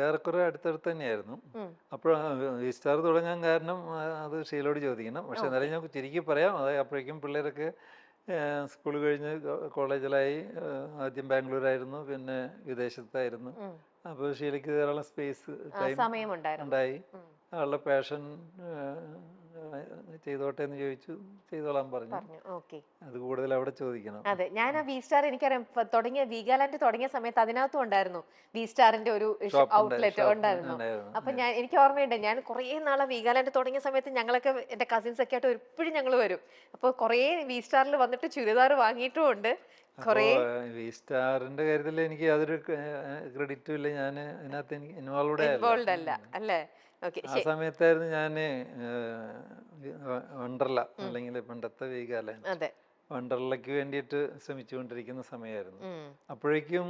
ഏറെക്കുറെ അടുത്തടുത്ത് തന്നെയായിരുന്നു. അപ്പോൾ വി സ്റ്റാർ തുടങ്ങാൻ കാരണം അത് ഷീലോട് ചോദിക്കണം. പക്ഷെ എന്നാലും ഞാൻ ചുരുക്കി പറയാം, അതായത് അപ്പോഴേക്കും പിള്ളേരൊക്കെ സ്കൂൾ കഴിഞ്ഞ് കോളേജിലായി. ആദ്യം ബാംഗ്ലൂരായിരുന്നു, പിന്നെ വിദേശത്തായിരുന്നു. അപ്പോൾ ഷീലയ്ക്ക് ധാരാളം സ്പേസ് ടൈം ഉണ്ടായി. ആളുടെ പാഷൻ ചെയ്തോട്ടെ എന്ന് ചോദിച്ചു, ചെയ്തോളാൻ പറഞ്ഞു. അത് കൂടുതൽ അവിടെ ചോദിക്കണം. അതെ, ഞാൻ ആ വി സ്റ്റാർ എനിക്കറിയാം തുടങ്ങിയ വീഗാലാൻഡ് തുടങ്ങിയ സമയത്ത് അതിനകത്തും ഉണ്ടായിരുന്നു വി സ്റ്റാറിന്റെ ഒരു ഔട്ട്ലെറ്റ് ഉണ്ടായിരുന്നു. അപ്പൊ എനിക്ക് ഓർമ്മയുണ്ട്, ഞാൻ കുറെ നാളെ വീഗാലാൻഡ് തുടങ്ങിയ സമയത്ത് ഞങ്ങളൊക്കെ എന്റെ കസിൻസ് ഒക്കെ ആയിട്ട് എപ്പോഴും ഞങ്ങൾ വരും. അപ്പൊ കുറെ വി സ്റ്റാറിൽ വന്നിട്ട് ചുരിദാർ വാങ്ങിയിട്ടും ഉണ്ട്. വി സ്റ്റാറിന്റെ കാര്യത്തിൽ എനിക്ക് യാതൊരു ക്രെഡിറ്റും ഇല്ല. ഞാൻ അതിനകത്ത് എനിക്ക് ഇൻവോൾവ് അല്ല അല്ലേ? ആ സമയത്തായിരുന്നു ഞാൻ വണ്ടർല അല്ലെങ്കിൽ പണ്ടത്തെ വീഗാലാൻഡ് വണ്ടർലയ്ക്ക് വേണ്ടിയിട്ട് ശ്രമിച്ചുകൊണ്ടിരിക്കുന്ന സമയമായിരുന്നു. അപ്പോഴേക്കും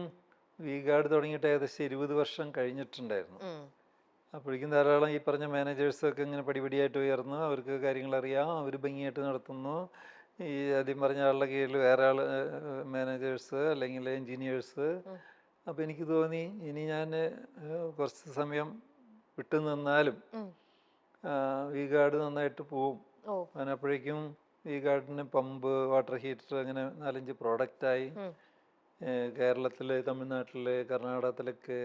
വീഗാർഡ് തുടങ്ങിയിട്ട് ഏകദേശം 20 വർഷം കഴിഞ്ഞിട്ടുണ്ടായിരുന്നു. അപ്പോഴേക്കും ധാരാളം ഈ പറഞ്ഞ മാനേജേഴ്സൊക്കെ ഇങ്ങനെ പടിപടിയായിട്ട് ഉയർന്നു. അവർക്ക് കാര്യങ്ങൾ അറിയാം, അവർ ഭംഗിയായിട്ട് നടത്തുന്നു. ഈ ആദ്യം പറഞ്ഞ ആളുടെ കീഴിൽ വേറെ മാനേജേഴ്സ് അല്ലെങ്കിൽ എൻജിനീയേഴ്സ്. അപ്പോൾ എനിക്ക് തോന്നി ഇനി ഞാൻ കുറച്ച് സമയം വിട്ടു നിന്നാലും വീഗാർഡ് നന്നായിട്ട് പോവും. അങ്ങനെ അപ്പോഴേക്കും വീഗാർഡിന് പമ്പ്, വാട്ടർ ഹീറ്റർ, അങ്ങനെ 4-5 പ്രോഡക്റ്റായി. കേരളത്തില്, തമിഴ്നാട്ടില്, കർണാടകത്തിലൊക്കെ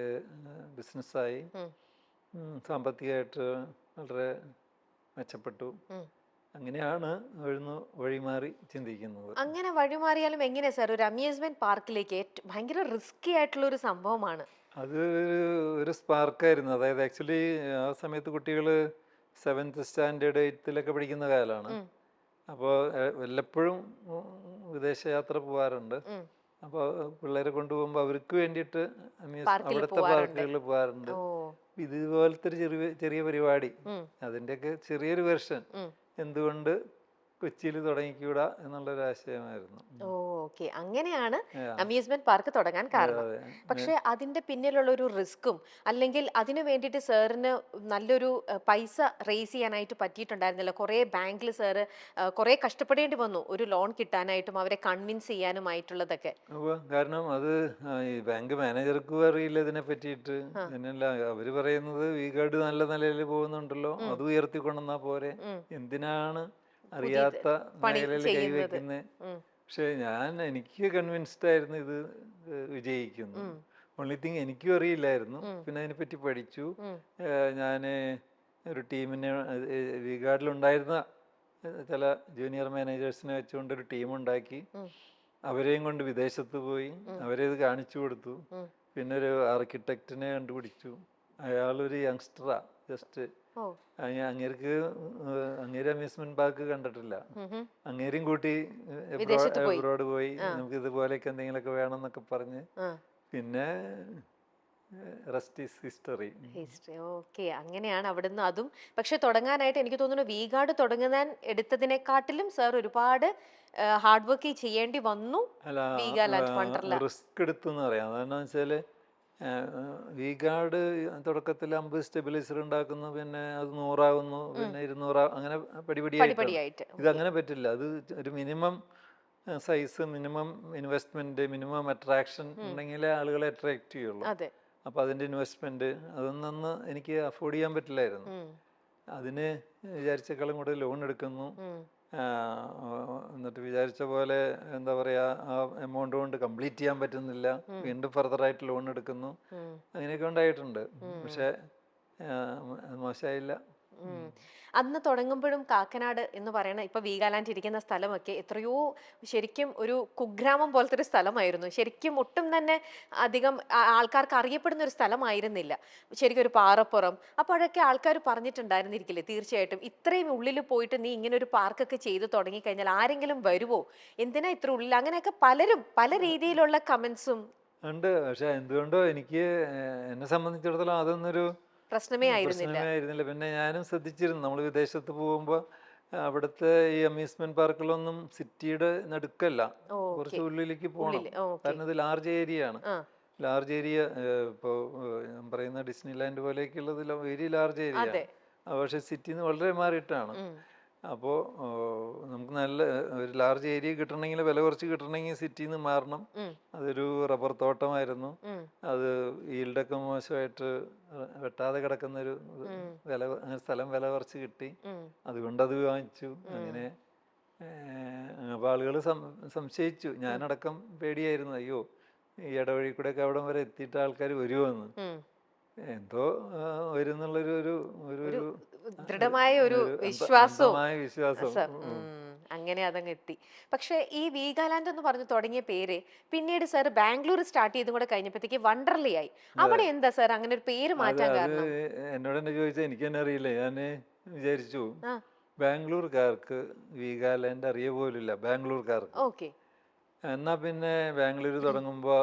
ബിസിനസ്സായി. സാമ്പത്തികമായിട്ട് വളരെ മെച്ചപ്പെട്ടു. അങ്ങനെയാണ് വഴിമാറി ചിന്തിക്കുന്നത്. അങ്ങനെ വഴിമാറിയാലും എങ്ങനെയാ സാർ ഒരു അമ്യൂസ്മെന്റ് പാർക്കിലേക്ക് ഭയങ്കര റിസ്കി ആയിട്ടുള്ള ഒരു സംഭവമാണ് അത്? ഒരു സ്പാർക്കായിരുന്നു. അതായത് ആക്ച്വലി ആ സമയത്ത് കുട്ടികൾ 7th സ്റ്റാൻഡേർഡ് 8th പഠിക്കുന്ന കാലമാണ്. അപ്പോൾ വല്ലപ്പോഴും വിദേശയാത്ര പോകാറുണ്ട്. അപ്പോൾ പിള്ളേരെ കൊണ്ടുപോകുമ്പോൾ അവർക്ക് വേണ്ടിയിട്ട് അവിടുത്തെ പാർക്കുകളിൽ പോകാറുണ്ട്. ഇതുപോലത്തെ ഒരു ചെറിയ ചെറിയ പരിപാടി, അതിൻ്റെയൊക്കെ ചെറിയൊരു വെർഷൻ എന്തുകൊണ്ട് കൊച്ചിയിൽ തുടങ്ങിക്കൂടാ എന്നുള്ളൊരു ആശയമായിരുന്നു. ഓക്കെ, അങ്ങനെയാണ് അമ്യൂസ്മെന്റ് പാർക്ക് തുടങ്ങാൻ കാരണം. പക്ഷെ അതിന്റെ പിന്നിലുള്ള ഒരു റിസ്ക്കും അല്ലെങ്കിൽ അതിനു വേണ്ടിയിട്ട് സാറിന് നല്ലൊരു പൈസ റേസ് ചെയ്യാനായിട്ട് പറ്റിയിട്ടുണ്ടായിരുന്നില്ല. കുറേ ബാങ്കിൽ സാറ് കുറേ കഷ്ടപ്പെടേണ്ടി വന്നു ഒരു ലോൺ കിട്ടാനായിട്ടും അവരെ കൺവിൻസ് ചെയ്യാനുമായിട്ടുള്ളതൊക്കെ. കാരണം അത് ഈ ബാങ്ക് മാനേജർക്കും അറിയില്ല ഇതിനെ പറ്റിയിട്ട്. പിന്നല്ല അവര് പറയുന്നത് V-Guard നല്ല നിലയിൽ പോകുന്നുണ്ടല്ലോ, അത് ഉയർത്തിക്കൊണ്ടെന്നാ പോരെ, എന്തിനാണ് അറിയാത്ത മേഖലയിൽ കൈവയ്ക്കുന്നത്. പക്ഷെ എനിക്ക് കൺവിൻസ്ഡ് ആയിരുന്നു ഇത് വിജയിക്കുന്നു. ഓൺലി തിങ് എനിക്കും അറിയില്ലായിരുന്നു. പിന്നെ അതിനെപ്പറ്റി പഠിച്ചു. ഞാൻ ഒരു ടീമിനെ V-Guardലുണ്ടായിരുന്ന ചില ജൂനിയർ മാനേജേഴ്സിനെ വെച്ചുകൊണ്ട് ഒരു ടീം ഉണ്ടാക്കി. അവരെയും കൊണ്ട് വിദേശത്ത് പോയി അവരെ ഇത് കാണിച്ചു കൊടുത്തു. പിന്നെ ഒരു ആർക്കിടെക്റ്റിനെ കണ്ടുപിടിച്ചു. അയാളൊരു യങ്സ്റ്ററാ, ജസ്റ്റ് അങ്ങേര് അമ്യൂസ്മെന്റ് പാർക്ക് കണ്ടിട്ടില്ല. അങ്ങേരും കൂട്ടി എബ്രോഡ് പോയി നമുക്ക് ഇതുപോലെയൊക്കെ എന്തെങ്കിലുമൊക്കെ വേണം എന്നൊക്കെ പറഞ്ഞ് പിന്നെ റെസ്റ്റ് ഈസ് ഹിസ്റ്ററി. ഓക്കെ, അങ്ങനെയാണ് അവിടുന്ന് അതും. പക്ഷെ തുടങ്ങാനായിട്ട് എനിക്ക് തോന്നുന്നു V-Guard തുടങ്ങാൻ എടുത്തതിനെക്കാട്ടിലും സാർ ഒരുപാട് ഹാർഡ് വർക്ക് ചെയ്യേണ്ടി വന്നു. റിസ്ക് എടുത്തു എന്ന് പറയാം. അതെന്താ വെച്ചാല് V-Guard തുടക്കത്തിൽ 50 സ്റ്റെബിലൈസർ ഉണ്ടാക്കുന്നു, പിന്നെ അത് 100 ആകുന്നു, പിന്നെ 200, അങ്ങനെ പടിപടിയായിട്ട്. ഇതങ്ങനെ പറ്റില്ല. അത് ഒരു minimum size, minimum investment, minimum attraction ഉണ്ടെങ്കിലേ ആളുകളെ അട്രാക്ട് ചെയ്യുള്ളൂ. അപ്പൊ അതിന്റെ ഇൻവെസ്റ്റ്മെന്റ് അതൊന്നും എനിക്ക് അഫോർഡ് ചെയ്യാൻ പറ്റില്ലായിരുന്നു. അതിന് വിചാരിച്ചേക്കാളും കൂടെ ലോൺ എടുക്കുന്നു. എന്നിട്ട് വിചാരിച്ച പോലെ എന്താ പറയാ ആ എമൗണ്ട് കൊണ്ട് കംപ്ലീറ്റ് ചെയ്യാൻ പറ്റുന്നില്ല. വീണ്ടും ഫർദറായിട്ട് ലോൺ എടുക്കുന്നു. അങ്ങനെയൊക്കെ ഉണ്ടായിട്ടുണ്ട്. പക്ഷെ മോശമായില്ല. അന്ന് തുടങ്ങുമ്പോഴും കാക്കനാട് എന്ന് പറയുന്ന ഇപ്പൊ വീഗാലാൻഡ് ഇരിക്കുന്ന സ്ഥലമൊക്കെ എത്രയോ ശരിക്കും ഒരു കുഗ്രാമം പോലത്തെ ഒരു സ്ഥലമായിരുന്നു. ശരിക്കും ഒട്ടും തന്നെ അധികം ആൾക്കാർക്ക് അറിയപ്പെടുന്ന ഒരു സ്ഥലമായിരുന്നില്ല. ശരിക്കും ഒരു പാറപ്പുറം. അപ്പോഴൊക്കെ ആൾക്കാർ പറഞ്ഞിട്ടുണ്ടായിരുന്നിരിക്കില്ലേ, തീർച്ചയായിട്ടും ഇത്രയും ഉള്ളിൽ പോയിട്ട് നീ ഇങ്ങനെ ഒരു പാർക്കൊക്കെ ചെയ്ത് തുടങ്ങിക്കഴിഞ്ഞാൽ ആരെങ്കിലും വരുവോ, എന്തിനാ ഇത്ര ഉള്ളിൽ, അങ്ങനെയൊക്കെ പലരും പല രീതിയിലുള്ള കമന്റ്സും ഉണ്ട്. പക്ഷെ എന്തുകൊണ്ടോ എനിക്ക് എന്നെ സംബന്ധിച്ചിടത്തോളം അതൊന്നൊരു പ്രശ്നമേ ആയിരുന്നില്ല. പിന്നെ ഞാനും ശ്രദ്ധിച്ചിരുന്നു, നമ്മൾ വിദേശത്ത് പോകുമ്പോൾ അവിടുത്തെ ഈ അമ്യൂസ്മെന്റ് പാർക്കുകളൊന്നും സിറ്റിയുടെ നടുക്കല്ല, കുറച്ച് ഉള്ളിലേക്ക് പോകണം. കാരണം ഇത് ലാർജ് ഏരിയ ആണ്. ലാർജ് ഏരിയ ഇപ്പോൾ ഞാൻ പറയുന്ന ഡിസ്നിലാൻഡ് പോലെയൊക്കെയുള്ളത് വെരി ലാർജ് ഏരിയ ആണ്. പക്ഷെ സിറ്റിന്ന് വളരെ മാറിയിട്ടാണ്. അപ്പോൾ നമുക്ക് നല്ല ഒരു ലാർജ് ഏരിയ കിട്ടണമെങ്കിൽ, വില കുറച്ച് കിട്ടണമെങ്കിൽ സിറ്റിയിൽ നിന്ന് മാറണം. അതൊരു റബ്ബർ തോട്ടമായിരുന്നു. അത് ഈൽഡൊക്കെ മോശമായിട്ട് വെട്ടാതെ കിടക്കുന്നൊരു സ്ഥലം വില കുറച്ച് കിട്ടി. അതുകൊണ്ട് അത് വാങ്ങിച്ചു. അങ്ങനെ അപ്പോൾ ആളുകൾ സംശയിച്ചു. ഞാനടക്കം പേടിയായിരുന്നു, അയ്യോ ഈ ഇടവഴി കൂടെ ഒക്കെ അവിടം വരെ എത്തിയിട്ട് ആൾക്കാർ വരുമോന്ന്. എന്തോ വരുന്നുള്ളൊരു ദൃഢമായ ഒരു വിശ്വാസം അങ്ങനെ അതങ്ങ് എത്തി. പക്ഷെ ഈ വീഗാലാൻഡ് എന്ന് പറഞ്ഞു തുടങ്ങിയ പേര് പിന്നീട് സാർ ബാംഗ്ലൂർ സ്റ്റാർട്ട് ചെയ്തും കൂടെ കഴിഞ്ഞപ്പോഴത്തേക്ക് വണ്ടർലി ആയി. അവിടെ എന്താ സാർ അങ്ങനെ ഒരു പേര് മാറ്റാൻ കാരണം? എന്നോട് എന്നെ ചോദിച്ചാൽ എനിക്ക് തന്നെ അറിയില്ല. ഞാൻ വിചാരിച്ചു ബാംഗ്ലൂർക്കാർക്ക് വീഗാലാൻഡ് അറിയ പോലില്ല ബാംഗ്ലൂർക്കാർക്ക്. ഓക്കെ, എന്നാ പിന്നെ ബാംഗ്ലൂർ തുടങ്ങുമ്പോ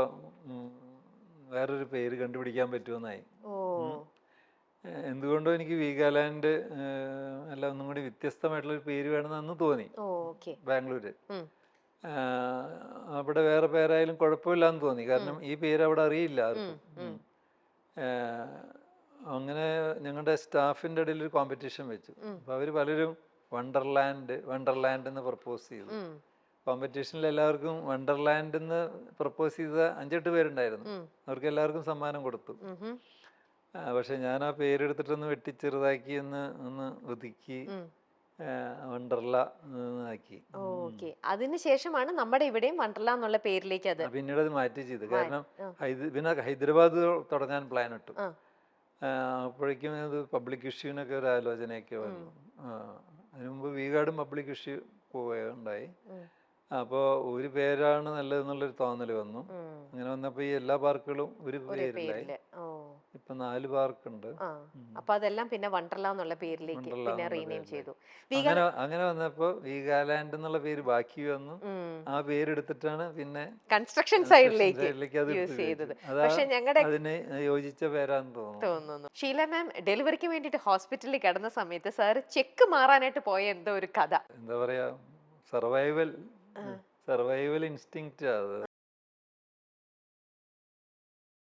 വേറൊരു പേര് കണ്ടുപിടിക്കാൻ പറ്റുമെന്നായി. എന്തുകൊണ്ടോ എനിക്ക് വീഗാലാൻഡ് അല്ല ഒന്നും കൂടി വ്യത്യസ്തമായിട്ടുള്ളൊരു പേര് വേണമെന്ന് അന്ന് തോന്നി. ബാംഗ്ലൂര് അവിടെ വേറെ പേരായാലും കുഴപ്പമില്ലാന്ന് തോന്നി. കാരണം ഈ പേര് അവിടെ അറിയില്ല ആർക്കും. അങ്ങനെ ഞങ്ങളുടെ സ്റ്റാഫിൻ്റെ ഇടയിൽ ഒരു കോമ്പറ്റീഷൻ വെച്ചു. അപ്പൊ അവര് പലരും വണ്ടർലാൻഡ് എന്ന് പ്രപ്പോസ് ചെയ്തു. കോമ്പറ്റീഷനിൽ എല്ലാവർക്കും വണ്ടർലാൻഡ് എന്ന് പ്രപ്പോസ് ചെയ്ത 5-8 പേരുണ്ടായിരുന്നു. അവർക്ക് എല്ലാവർക്കും സമ്മാനം കൊടുത്തു. പക്ഷെ ഞാൻ ആ പേരെടുത്തിട്ടൊന്ന് വെട്ടിച്ചെറുതാക്കി ഒന്ന് ഒതുക്കി വണ്ടർല ആക്കി. അതിനുശേഷമാണ് നമ്മുടെ ഇവിടെയും വണ്ടർല എന്നുള്ള പേരിലേക്ക് അത് പിന്നീട് അത് മാറ്റി ചെയ്തു. കാരണം പിന്നെ ഹൈദരാബാദ് തുടങ്ങാൻ പ്ലാൻ ഇട്ടു. അപ്പോഴേക്കും അത് പബ്ലിക് ഇഷ്യൂവിനൊക്കെ ഒരു ആലോചനയൊക്കെ വന്നു. അതിനു മുമ്പ് V-Guardും പബ്ലിക് ഇഷ്യൂ പോവുകയുണ്ടായി. അപ്പോൾ ഒരു പേരാണ് നല്ലതെന്നുള്ളൊരു തോന്നൽ വന്നു. അങ്ങനെ വന്നപ്പോൾ ഈ എല്ലാ പാർക്കുകളും ഒരു പേരിലായി. ഇപ്പൊ 4 പാർക്കുണ്ട്. ആ അപ്പൊ അതെല്ലാം പിന്നെ വണ്ടർല എന്നുള്ള പേരിലേക്ക് വണ്ടർല പിന്നെ എന്നുള്ള റീനെയിം ചെയ്തു. അങ്ങനെ വന്നപ്പോ വീഗാലാൻഡ് എന്നുള്ള പേര് ബാക്കി വന്നു. ആ പേരെടുത്തിട്ടാണ് പിന്നെ കൺസ്ട്രക്ഷൻ സൈഡിലേക്ക് അത് യൂസ് ചെയ്തത്. അതാ പക്ഷെ ഞങ്ങളുടെ അതിന് യോജിച്ച പേരാന്ന് തോന്നുന്നു. തോന്നുന്നു ഷീല മാം ഡെലിവറിക്ക് വേണ്ടിയിട്ട് ഹോസ്പിറ്റലിൽ കിടന്ന സമയത്ത് സാറ് ചെക്ക് മാറാനായിട്ട് പോയ എന്തോ ഒരു കഥ. എന്താ പറയാ, സർവൈവൽ ഇൻസ്റ്റിങ്ക്റ്റ് അത്.